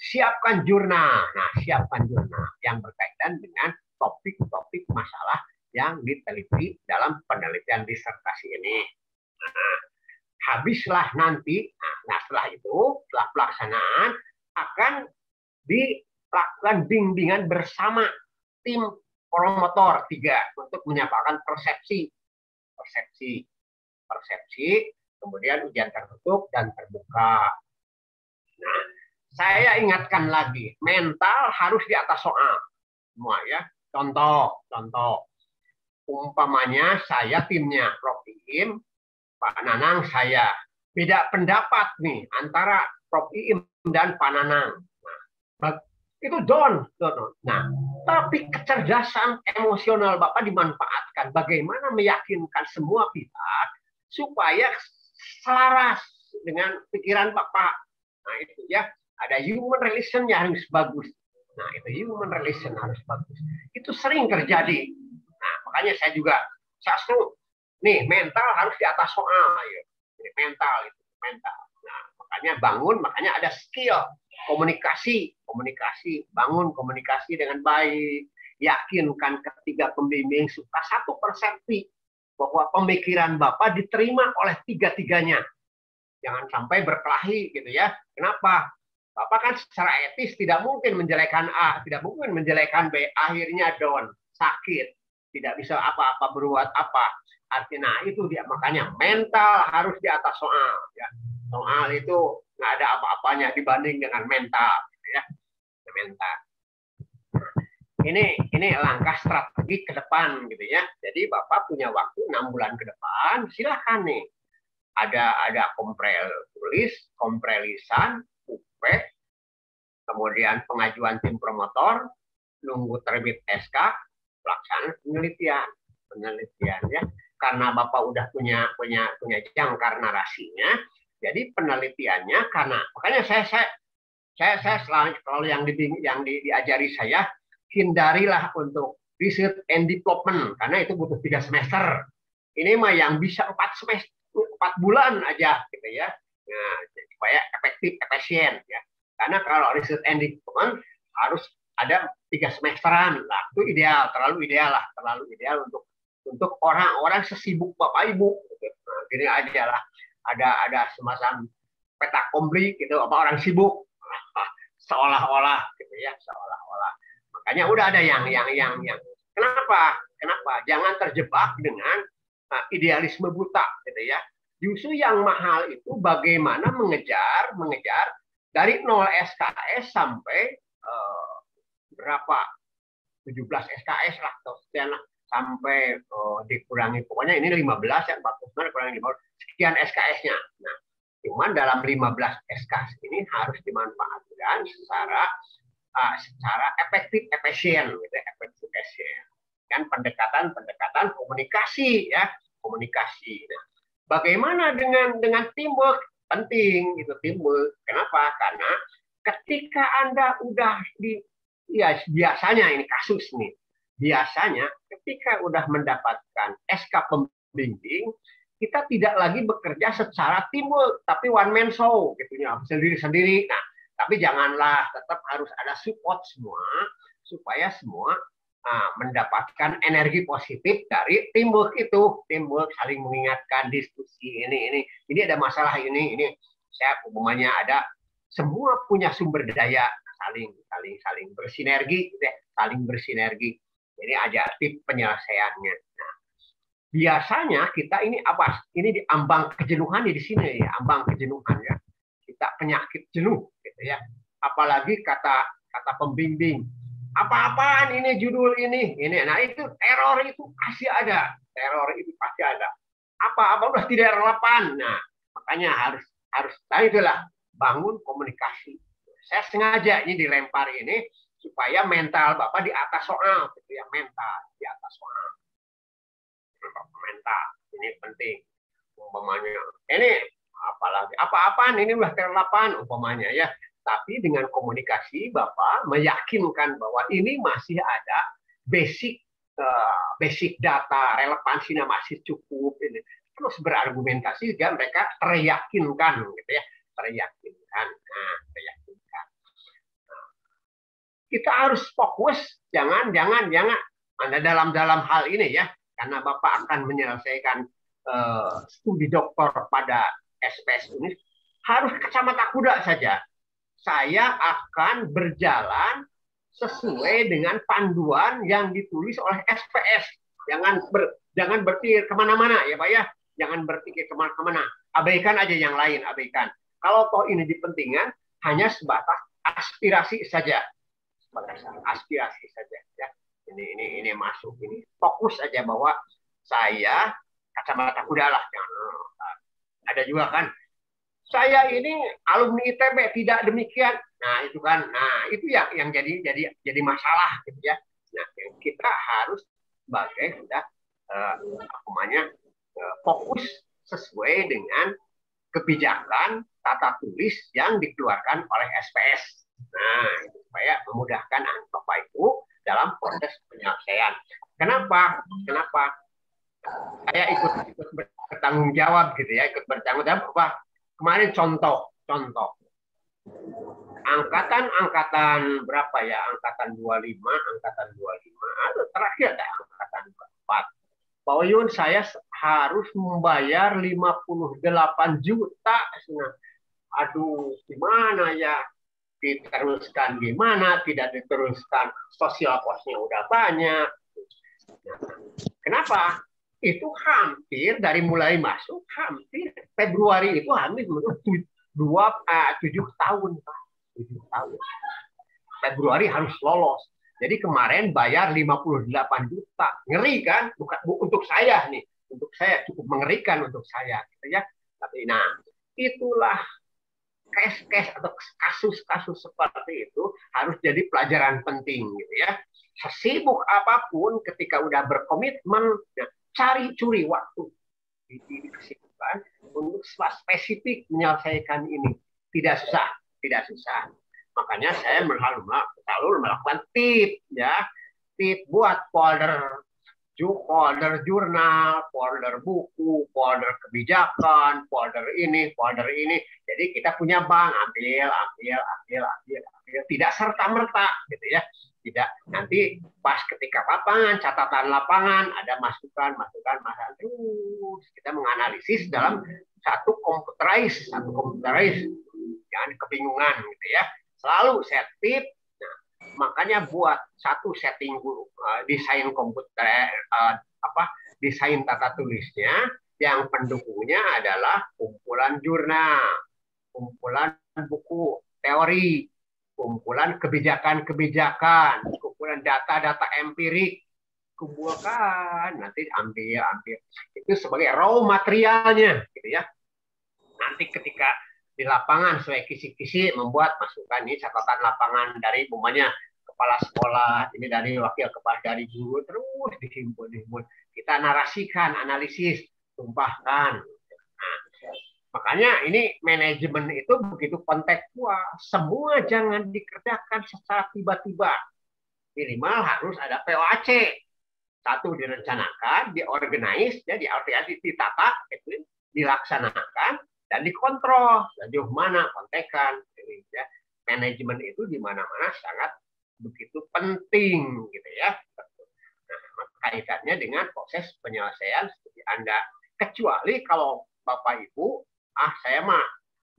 siapkan jurnal. Nah, siapkan jurnal yang berkaitan dengan topik-topik masalah yang diteliti dalam penelitian disertasi ini. Nah, habislah nanti, nah setelah itu, setelah pelaksanaan, akan dilakukan bimbingan bersama tim promotor 3 untuk menyampaikan persepsi, kemudian ujian tertutup dan terbuka. Nah, saya ingatkan lagi, mental harus di atas soal semua ya. Contoh, umpamanya saya timnya Prof. Iim, Pak Nanang, saya beda pendapat nih antara Prof. Iim dan Pak Nanang. Nah, itu down. Nah, tapi kecerdasan emosional Bapak dimanfaatkan. Bagaimana meyakinkan semua pihak supaya selaras dengan pikiran Bapak. Nah, itu ya, ada human relation yang harus bagus. Nah, itu human relation harus bagus. Itu sering terjadi. Nah, makanya saya seru. Nih, mental harus di atas soal. Ya. Ini mental. Nah, makanya ada skill komunikasi, bangun komunikasi dengan baik, yakinkan ketiga pembimbing supaya satu persepsi bahwa pemikiran Bapak diterima oleh tiga-tiganya. Jangan sampai berkelahi gitu ya. Kenapa? Bapak kan secara etis tidak mungkin menjelekkan A, tidak mungkin menjelekkan B, akhirnya down, sakit, tidak bisa apa-apa berbuat apa. Artinya itu dia, makanya mental harus di atas soal ya. Soal itu nggak ada apa-apanya dibanding dengan mental, gitu ya. Mental. Ini langkah strategi ke depan, gitu ya. Jadi Bapak punya waktu 6 bulan ke depan, silakan nih. Ada komprel tulis, komprel lisan, UP, kemudian pengajuan tim promotor, nunggu terbit SK, pelaksanaan penelitian ya. Karena Bapak udah punya jangkar narasinya, jadi penelitiannya makanya saya selalu yang diajari saya, hindarilah untuk research and development karena itu butuh 3 semester. Ini mah yang bisa 4 bulan aja gitu ya. Nah, supaya efektif, efisien ya. Karena kalau research and development harus ada 3 semesteran. Lah, itu ideal, terlalu ideal untuk orang-orang sesibuk Bapak Ibu. Gitu. Nah, gini aja lah. Ada semacam peta komplit gitu, apa orang sibuk seolah-olah gitu ya, seolah-olah. Makanya udah ada yang kenapa jangan terjebak dengan idealisme buta gitu ya. Justru yang mahal itu bagaimana mengejar dari 0 SKS sampai berapa 17 SKS lah atau sekian lah, sampai dikurangi, pokoknya ini 15 ya, 49 kurangi 15 sekian SKS-nya. Nah, cuman dalam 15 SKS ini harus dimanfaatkan secara efektif, efisien, gitu, efektif, efisien. Kan pendekatan komunikasi ya, komunikasi. Nah, bagaimana dengan teamwork? Penting itu teamwork. Kenapa? Karena ketika Anda udah biasanya ini kasus nih, biasanya ketika udah mendapatkan SK pembimbing, kita tidak lagi bekerja secara teamwork, tapi one man show, gitu ya, sendiri-sendiri. Nah, tapi janganlah, tetap harus ada support semua, supaya semua mendapatkan energi positif dari teamwork itu. Teamwork, saling mengingatkan, diskusi, ini ada masalah ini saya umpamanya ada, semua punya sumber daya, saling bersinergi, saling bersinergi. Jadi ada tip penyelesaiannya. Nah, biasanya kita ini apa? Ini di ambang kejenuhan di sini ya, ambang kejenuhan ya. Kita penyakit jenuh gitu ya. Apalagi kata pembimbing, apa-apaan ini judul ini. Nah, itu teror itu pasti ada. Teror itu pasti ada. Apa-apa udah tidak relevan. Nah, makanya harus nah itulah bangun komunikasi. Saya sengaja ini dilempar ini supaya mental Bapak di atas soal gitu ya, mental di atas soal. Mental ini penting. Umpamanya ini apalagi apa-apaan ini udah terlapan umpamanya ya. Tapi dengan komunikasi Bapak meyakinkan bahwa ini masih ada basic data, relevansinya masih cukup ini. Terus berargumentasi juga mereka teryakinkan gitu ya, teryakinkan. Nah, teryakinkan. Nah, kita harus fokus, jangan Anda dalam hal ini ya, karena Bapak akan menyelesaikan studi doktor pada SPS ini harus kacamata kuda saja. Saya akan berjalan sesuai dengan panduan yang ditulis oleh SPS. Jangan berpikir kemana-mana ya Pak ya. Jangan berpikir kemana-mana. Abaikan aja yang lain, abaikan. Kalau toh ini dipentingkan, hanya sebatas aspirasi saja. Sebatas aspirasi saja. Ya. Ini masuk. Ini fokus aja bahwa saya kacamata kuda lah. Ada juga kan. Saya ini alumni ITB tidak demikian. Nah itu kan, itu yang jadi masalah gitu ya. Nah kita harus sebagai sudah fokus sesuai dengan kebijakan tata tulis yang dikeluarkan oleh SPS. Nah supaya memudahkan Bapak Ibu dalam proses penyelesaian. Kenapa? Saya ikut bertanggung jawab gitu ya, ikut bertanggung jawab bahwa kemarin contoh angkatan berapa ya, angkatan 25 terakhir ada angkatan 24. Pak Oyun, saya harus membayar 58 juta. Aduh, gimana ya, diteruskan gimana, tidak diteruskan, sosial cost-nya udah banyak. Kenapa? Itu hampir dari mulai masuk, hampir Februari itu hampir 7 7 tahun, Pak. 7 tahun. Februari harus lolos. Jadi kemarin bayar 58 juta. Ngeri kan? Bukan untuk saya nih. Untuk saya cukup mengerikan untuk saya gitu ya. Tapi nah, itulah case-case atau kasus-kasus seperti itu harus jadi pelajaran penting gitu ya. Sesibuk apapun ketika udah berkomitmen, ya, curi waktu di kesibukan untuk spesifik menyelesaikan ini. Tidak susah, tidak susah. Makanya saya selalu melakukan tip, ya, tip buat folder jurnal, folder buku, folder kebijakan, folder ini. Jadi kita punya bank, ambil, tidak serta-merta, gitu ya. Tidak, nanti pas ketika lapangan, catatan lapangan, ada masukan, terus kita menganalisis dalam satu komputeris, jangan kebingungan, gitu ya. Selalu saya tip. Nah, makanya buat satu setting desain komputer, desain tata tulisnya, yang pendukungnya adalah kumpulan jurnal, kumpulan buku teori, kumpulan kebijakan, kumpulan data-data empirik, kumpulkan, nanti ambil itu sebagai raw materialnya, gitu ya. Nanti ketika di lapangan sesuai kisi-kisi membuat masukan, ini catatan lapangan dari umpamanya kepala sekolah, ini dari wakil kepala, dari guru, terus dihimpun. Kita narasikan, analisis, tumpahkan. Nah, makanya ini manajemen itu begitu kontekstual. Semua jangan dikerjakan secara tiba-tiba. Minimal harus ada POAC. Satu, direncanakan, diorganize, ya, ditata, dilaksanakan, dan dikontrol. Sejauh mana kontekan. Ya. Manajemen itu di mana-mana sangat begitu penting, gitu ya. Nah, kaitannya dengan proses penyelesaian seperti Anda. Kecuali kalau Bapak Ibu, saya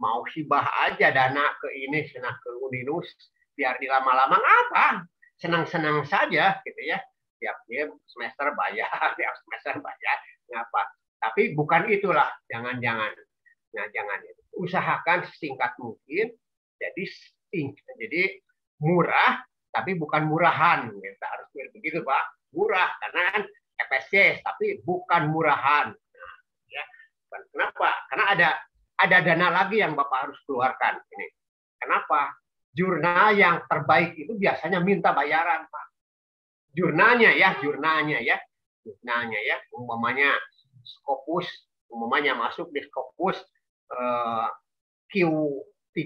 mau hibah aja dana ke ini, senang ke Uninus, biar dilama-lama apa, senang-senang saja, gitu ya. Tiap semester bayar, ngapa? Tapi bukan itulah, jangan. Nah, jangan itu. Usahakan sesingkat mungkin, jadi murah, tapi bukan murahan. Kita harus begitu, Pak. Murah, karena kan FSC, tapi bukan murahan. Nah, ya. Kenapa? Karena ada dana lagi yang Bapak harus keluarkan. Ini. Kenapa? Jurnal yang terbaik itu biasanya minta bayaran, Pak. Jurnalnya ya. Umpamanya Scopus, masuk di Scopus Q3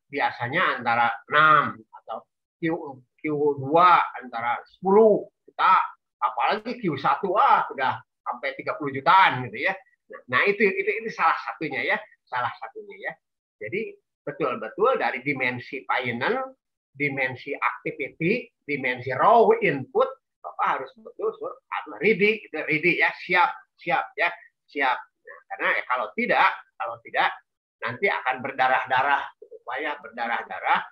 biasanya antara 6 atau Q2 antara 10 juta, apalagi Q1 udah sampai 30 jutaan gitu ya. Nah, itu salah satunya ya. Jadi betul-betul dari dimensi finance, dimensi activity, dimensi raw input, Bapak harus betul ready ya, siap ya, siap. Nah, karena kalau tidak nanti akan berdarah-darah. Supaya berdarah-darah,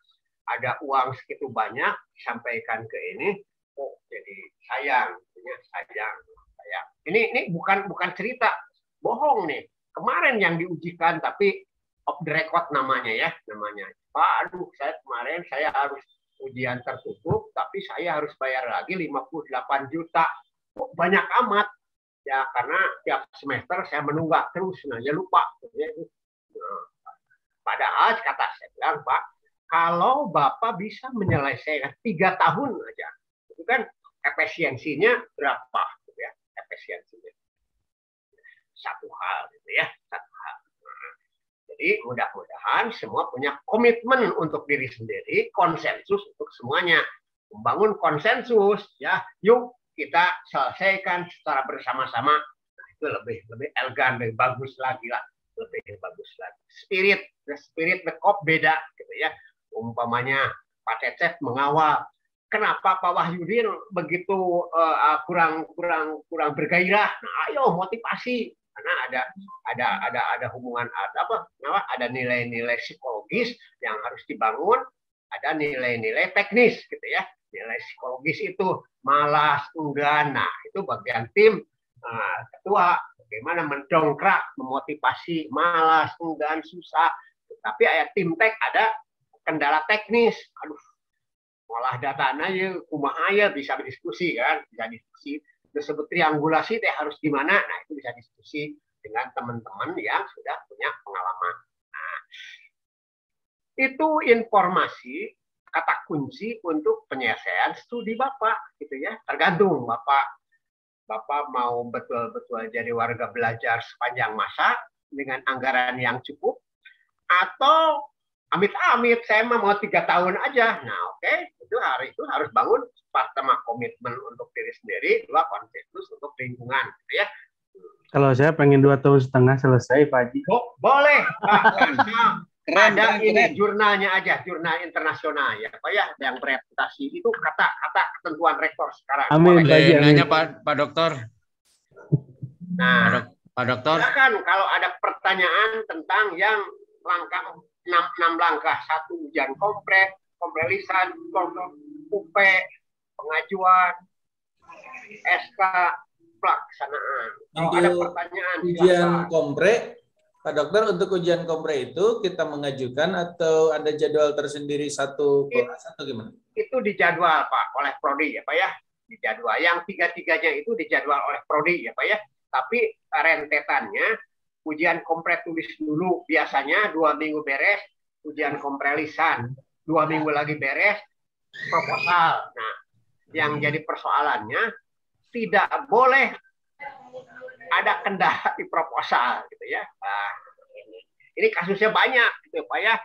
ada uang segitu banyak disampaikan ke ini, jadi sayang. Ini bukan cerita bohong nih. Kemarin yang diujikan, tapi off the record namanya. Pak, aduh, kemarin saya harus ujian tertutup, tapi saya harus bayar lagi 58 juta. Banyak amat. Ya, karena tiap semester saya menunggak terus, ya lupa. Padahal kata saya bilang, Pak, kalau Bapak bisa menyelesaikan 3 tahun aja, itu kan efisiensinya berapa? Gitu ya, efisiensinya. Satu hal, gitu ya. Jadi mudah-mudahan semua punya komitmen untuk diri sendiri, konsensus untuk semuanya. Membangun konsensus, ya, yuk kita selesaikan secara bersama-sama. Nah, itu lebih elegan, lebih bagus lagi lah. Spirit the cop beda, gitu ya. Umpamanya Pak Cecep mengawal, kenapa Pak Wahyudin begitu kurang bergairah? Nah, ayo motivasi, karena ada hubungan ada nilai-nilai psikologis yang harus dibangun, ada nilai-nilai teknis, gitu ya. Nilai psikologis itu malas, enggan. Nah, itu bagian tim ketua bagaimana mendongkrak, memotivasi malas, enggan, susah Tapi tim tech ada kendala teknis. Aduh, olah datanya ya kumaha ya, bisa berdiskusi kan, bisa diskusi. Disebut triangulasi teh harus gimana? Nah, itu bisa diskusi dengan teman-teman yang sudah punya pengalaman. Nah, itu informasi kata kunci untuk penyelesaian studi Bapak gitu ya. Tergantung Bapak mau betul-betul jadi warga belajar sepanjang masa dengan anggaran yang cukup, atau amit-amit saya mau 3 tahun aja. Nah, oke, itu harus bangun pertama komitmen untuk diri sendiri, 2 konsensus untuk lingkungan gitu ya. Kalau saya pengen 2,5 tahun selesai, Pak Haji. Oh, boleh, Pak. Keren, Ada keren, ini keren. jurnalnya aja, jurnal internasional ya, Pak ya, yang bereputasi itu kata ketentuan rektor sekarang. Amin, Pak Haji. Boleh Amin. nanya Pak Dokter? Nah, Pak Dokter? silakan kalau ada pertanyaan tentang yang langkah 6 langkah, 1 ujian komprelisan, UP, pengajuan, SK, pelaksanaan. Kalau ada pertanyaan, Ujian silakan. kompre, Pak Dokter, untuk ujian kompre itu kita mengajukan atau ada jadwal tersendiri satu kelas atau gimana? Itu dijadwal Pak oleh Prodi ya Pak ya, dijadwal. Yang 3-3-nya itu dijadwal oleh Prodi ya Pak ya. Tapi rentetannya ujian kompre tulis dulu, biasanya 2 minggu beres, ujian kompre lisan 2 minggu lagi beres, proposal. Nah, yang jadi persoalannya tidak boleh ada kendala di proposal gitu ya. Nah, ini kasusnya banyak gitu Pak ya,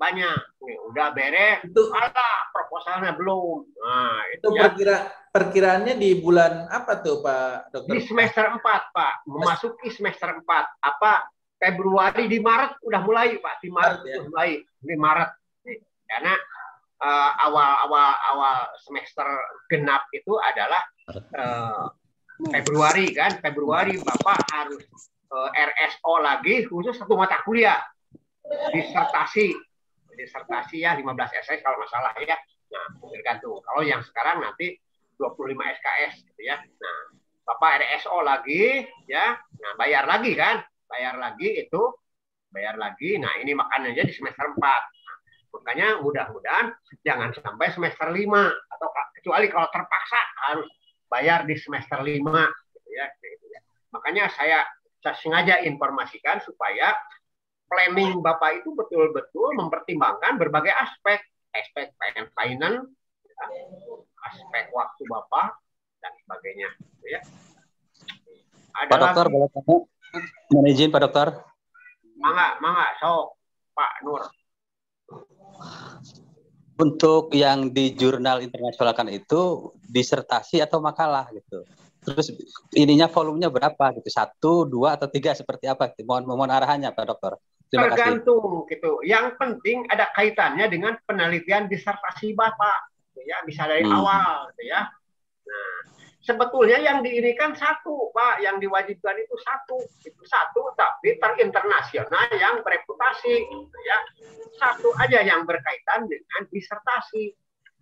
banyak. Nih, udah beres, Itu alah proposalnya belum. Nah, itu itu ya. perkiraannya di bulan apa tuh Pak Dokter? Di semester 4 Pak, memasuki semester 4. Apa Februari, di Maret udah mulai Pak, di Maret ya? udah mulai, di Maret. Karena awal semester genap itu adalah Februari kan, Februari Bapak harus RSO lagi khusus 1 mata kuliah, disertasi ya 15 SKS kalau nggak salah ya. Nah, tergantung. Kalau yang sekarang nanti 25 SKS gitu ya. Nah, Bapak RSO lagi ya. Nah, bayar lagi kan? Bayar lagi. Nah, ini makanannya di semester 4. Nah, makanya mudah-mudahan jangan sampai semester 5 atau kecuali kalau terpaksa harus bayar di semester 5 gitu ya. Makanya saya sengaja informasikan supaya planning Bapak itu betul-betul mempertimbangkan berbagai aspek finance, aspek waktu Bapak dan sebagainya gitu ya. Ada Pak Dokter, boleh tanya? Mohon izin Pak Dokter. Mangga, sok Pak Nur. Untuk yang di jurnal internasional kan itu disertasi atau makalah gitu. Terus ininya volumenya berapa gitu? 1, 2 atau 3 seperti apa? Mohon arahannya Pak Dokter. Terima kasih. Tergantung gitu. Yang penting ada kaitannya dengan penelitian disertasi Bapak, gitu ya, bisa dari awal, gitu ya. Nah, sebetulnya yang diirikan 1, Pak, yang diwajibkan itu 1, tapi terinternasional yang bereputasi, gitu ya. 1 aja yang berkaitan dengan disertasi.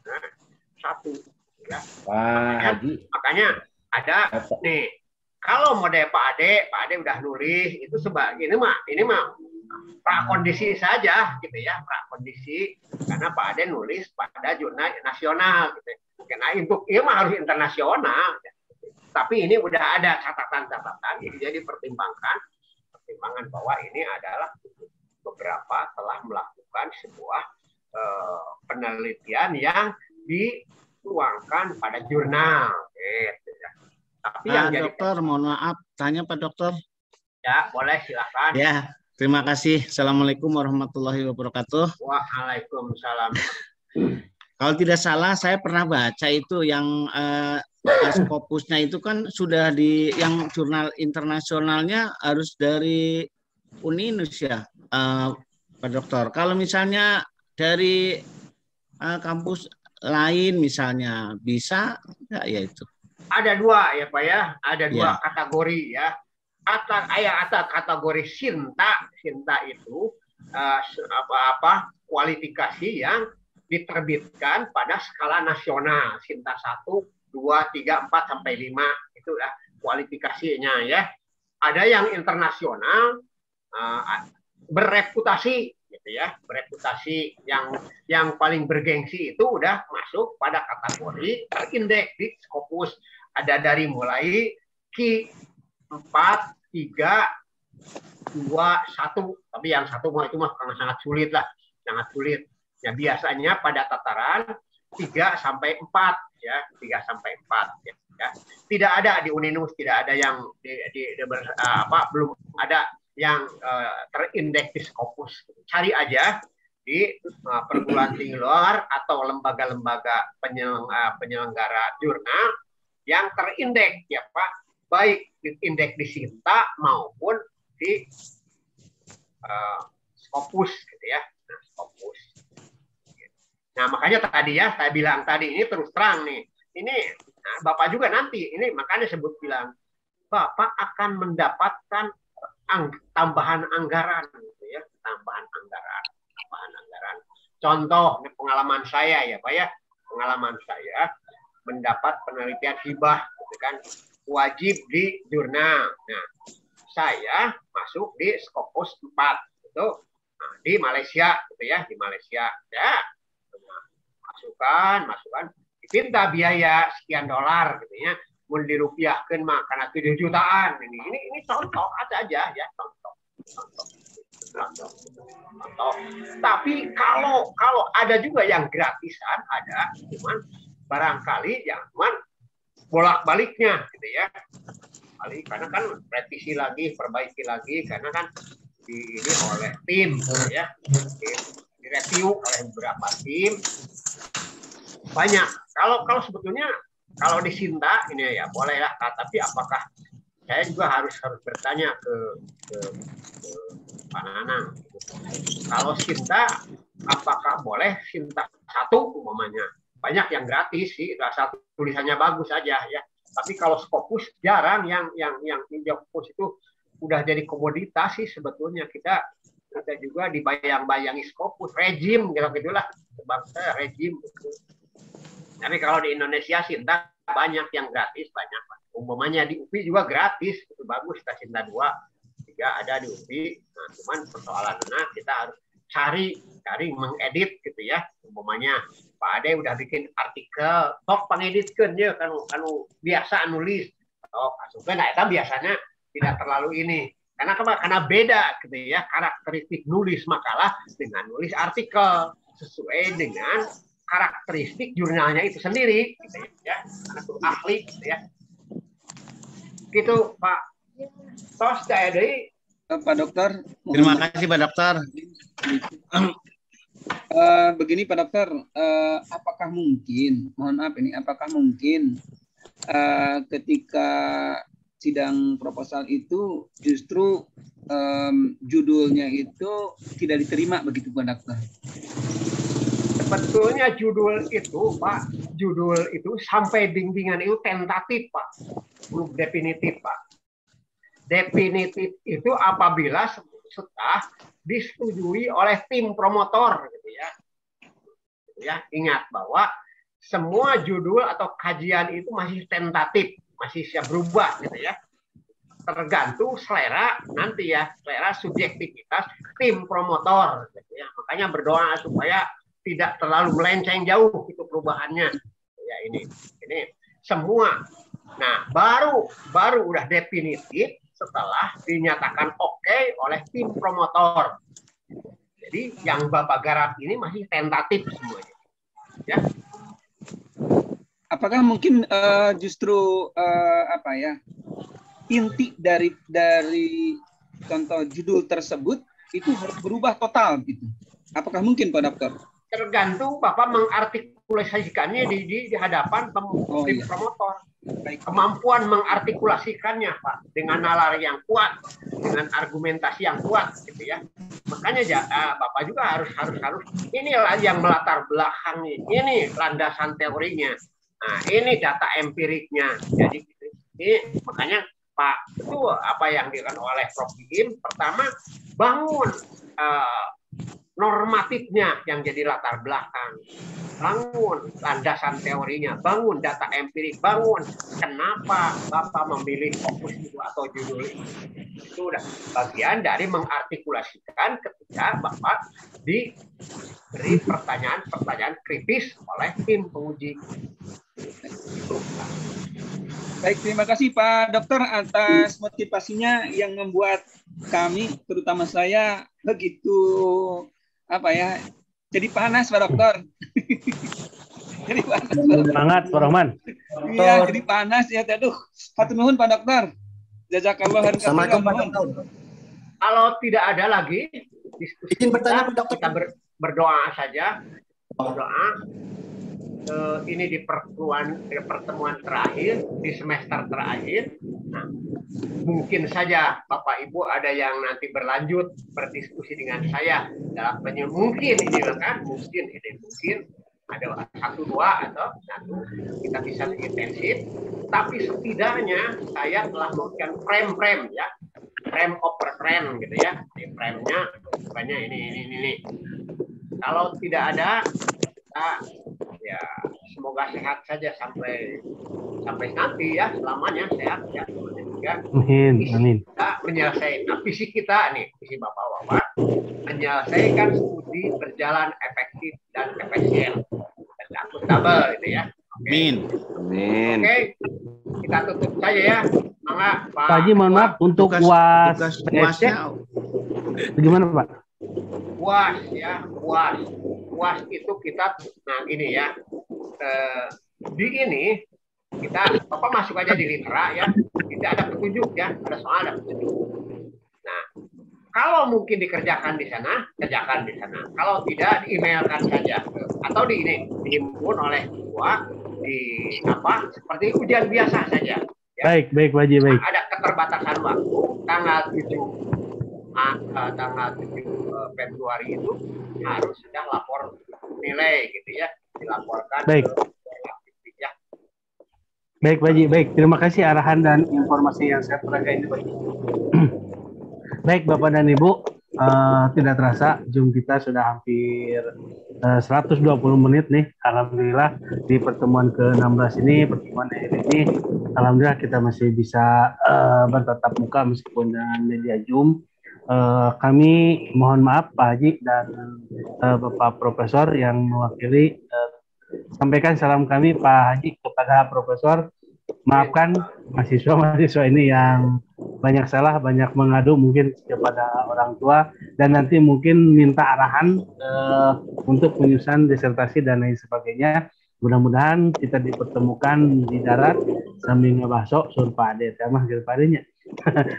Nah, 1, ya. Makanya ada nih. Kalau model Pak Ade udah nulis itu ini mah prakondisi saja gitu ya, prakondisi karena Pak Ade nulis pada jurnal nasional gitu. Karena untuk ini mah harus internasional. Tapi ini udah ada catatan-catatan, jadi pertimbangan bahwa ini adalah beberapa telah melakukan sebuah penelitian yang dituangkan pada jurnal. Gitu ya. Tapi yang jadi Dokter, mohon maaf, tanya Pak Dokter. Ya, boleh silakan. Ya, terima kasih. Assalamualaikum warahmatullahi wabarakatuh. Waalaikumsalam. Kalau tidak salah, saya pernah baca itu yang Scopusnya itu kan sudah yang jurnal internasionalnya harus dari Uninus ya, Pak Dokter. Kalau misalnya dari kampus lain misalnya bisa nggak ya itu? Ada 2 ya Pak ya, ada 2 kategori ya. Ada kategori Sinta itu kualifikasi yang diterbitkan pada skala nasional, Sinta 1, 2, 3, 4 sampai 5 itu ya kualifikasinya ya. Ada yang internasional bereputasi gitu ya, bereputasi yang paling bergengsi itu udah masuk pada kategori terindeks di Scopus. Ada dari mulai Q 4, 3, 2, 1, tapi yang satu itu mah sangat sulit lah, sangat sulit. Ya biasanya pada tataran 3 sampai 4 ya, 3 sampai 4 ya. Tidak ada di Uninus, tidak ada yang belum ada yang terindeks di Scopus. Cari aja di perguruan tinggi luar atau lembaga-lembaga penyelenggara jurnal yang terindeks ya Pak, baik indeks di Sinta maupun di Scopus gitu ya. Nah, Scopus. Nah, makanya tadi ya saya bilang tadi ini terus terang nih. Ini Bapak juga nanti ini makanya sebut bilang Bapak akan mendapatkan tambahan anggaran gitu ya, tambahan anggaran. Contoh pengalaman saya ya Pak ya, pengalaman saya mendapat penelitian hibah gitu kan, wajib di jurnal. Nah, saya masuk di Scopus 4 itu di Malaysia gitu ya, di Malaysia ya. Masukan dipinta biaya sekian dolar gitu ya, mau dirupiahkan mah karena 7 jutaan ini contoh aja ya, contoh. Tapi kalau ada juga yang gratisan ada, cuman barangkali yang cuman bolak-baliknya gitu ya, karena kan revisi lagi, perbaiki lagi karena kan ini oleh tim gitu ya, direview oleh beberapa tim banyak. Kalau sebetulnya kalau di Sinta ini ya boleh lah, tapi apakah saya juga harus bertanya ke Pak Nanang. Kalau Sinta, apakah boleh Sinta 1 umpamanya? Banyak yang gratis sih, rasa tulisannya bagus aja ya. Tapi kalau Scopus jarang yang Scopus itu udah jadi komoditas sih sebetulnya. Kita juga dibayang-bayangi Scopus, rejim gitu-gitulah. Bangsa rejim gitu. Tapi kalau di Indonesia Sinta banyak yang gratis, banyak. Umpamanya di UPI juga gratis, itu bagus. Kita Sinta 2, 3 ada di UPI. Nah, cuman persoalannya kita harus cari mengedit gitu ya. Umpamanya Pak Ade udah bikin artikel, tok pangeditkeun ya kan biasa nulis. Tok asukeun eta biasanya tidak terlalu ini. Karena beda gitu ya karakteristik nulis makalah dengan nulis artikel sesuai dengan karakteristik jurnalnya itu sendiri gitu ya. Karena itu ahli gitu ya. Gitu Pak. Tos dari Pak Dokter. Terima kasih Pak Dokter. Begini Pak Dokter, apakah mungkin, mohon maaf ini, apakah mungkin ketika sidang proposal itu justru judulnya itu tidak diterima begitu Pak Dokter? Sebetulnya judul itu Pak, judul itu sampai bimbingan itu tentatif Pak, belum definitif Pak. Definitif itu apabila setelah disetujui oleh tim promotor gitu ya. Ya, ingat bahwa semua judul atau kajian itu masih tentatif, masih siap berubah gitu ya. Tergantung selera nanti ya, selera subjektivitas tim promotor gitu ya. Makanya berdoa supaya tidak terlalu melenceng jauh itu perubahannya. Ya ini semua. Nah, baru udah definitif setelah dinyatakan oke oleh tim promotor. Jadi yang Bapak garap ini masih tentatif semuanya. Ya. Apakah mungkin justru inti dari contoh judul tersebut itu harus berubah total gitu? Apakah mungkin Pak Dokter? Tergantung Bapak mengartikulasikannya di hadapan tim promotor. Kemampuan mengartikulasikannya Pak dengan nalar yang kuat, dengan argumentasi yang kuat gitu ya. Makanya Bapak juga harus inilah yang melatar belakangi, ini landasan teorinya. Nah, ini data empiriknya. Jadi gitu. Ini makanya Pak itu apa yang dilakukan oleh Prof. Bim, pertama bangun normatifnya yang jadi latar belakang, bangun landasan teorinya, bangun data empirik, bangun kenapa Bapak memilih fokus itu atau judul itu. Itu udah bagian dari mengartikulasikan ketika Bapak diberi pertanyaan-pertanyaan kritis oleh tim penguji. Baik, terima kasih Pak Dokter atas motivasinya yang membuat kami, terutama saya, begitu jadi panas Pak Dokter. Jadi panas. Semangat Pak Rahman. Iya, jadi panas ya. Aduh, hatur nuhun Pak Dokter. Jazakallah khairan. Assalamualaikum Pak Dokter. Kalau tidak ada lagi diskusi, izin bertanya Pak Dokter. Kita berdoa saja. Berdoa. Ini di pertemuan terakhir, di semester terakhir. Nah, mungkin saja Bapak Ibu ada yang nanti berlanjut berdiskusi dengan saya dalam mungkin ini kan, mungkin ada 1, 2 atau 1 kita bisa intensif, tapi setidaknya saya telah memberikan frame ya, frame over frame gitu ya, di frame-nya banyak ini. Kalau tidak ada, ya semoga sehat saja sampai nanti ya, selamanya sehat ya. Amin. Kita menyelesaikan visi kita nih, visi Bapak-bapak, menyelesaikan studi berjalan efektif dan efisien dan akuntabel gitu ya. Amin. Oke, kita tutup saja ya. Mangga Pak Haji, mohon maaf untuk UAS gimana Pak? UAS itu kita, nah ini ya, di ini kita Bapak masuk aja di litera ya, tidak ada petunjuk ya, ada soal ada petunjuk. Nah, kalau mungkin dikerjakan di sana, kerjakan di sana. Kalau tidak, di-emailkan saja atau dihimpun oleh ketua seperti ujian biasa saja. Ya. Baik Pak Haji, baik. Ada keterbatasan waktu tanggal 7 Februari itu harus sudah lapor nilai gitu ya, dilaporkan. Baik. Baik Pak Haji, baik. Terima kasih arahan dan informasi yang saya peroleh ini Pak Haji. Baik Bapak dan Ibu, tidak terasa Zoom kita sudah hampir 120 menit nih. Alhamdulillah di pertemuan ke-16 ini, pertemuan hari ini, alhamdulillah kita masih bisa bertatap muka meskipun dengan media Zoom. Kami mohon maaf Pak Haji dan Bapak Profesor yang mewakili, sampaikan salam kami Pak Haji kepada Profesor. Maafkan mahasiswa ini yang banyak salah, banyak mengadu mungkin kepada orang tua, dan nanti mungkin minta arahan untuk penyusunan disertasi dan lain sebagainya. Mudah-mudahan kita dipertemukan di darat sambil ngebahso sur Pak Ade, mah gitu Pak Adenya.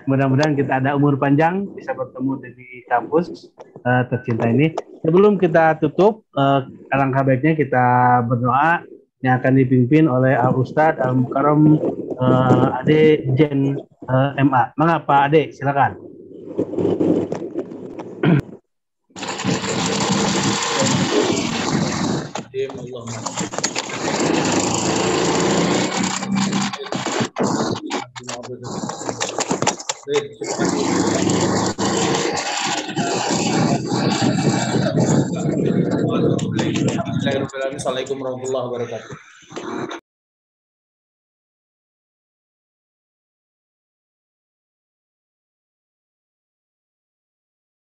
Mudah-mudahan kita ada umur panjang, bisa bertemu di kampus tercinta ini. Sebelum kita tutup, alangkah baiknya kita berdoa yang akan dipimpin oleh Al-Ustadz Al-Mukarram Ade Jen MA. Mangga Pak Ade, silakan. Assalamualaikum warahmatullahi wabarakatuh.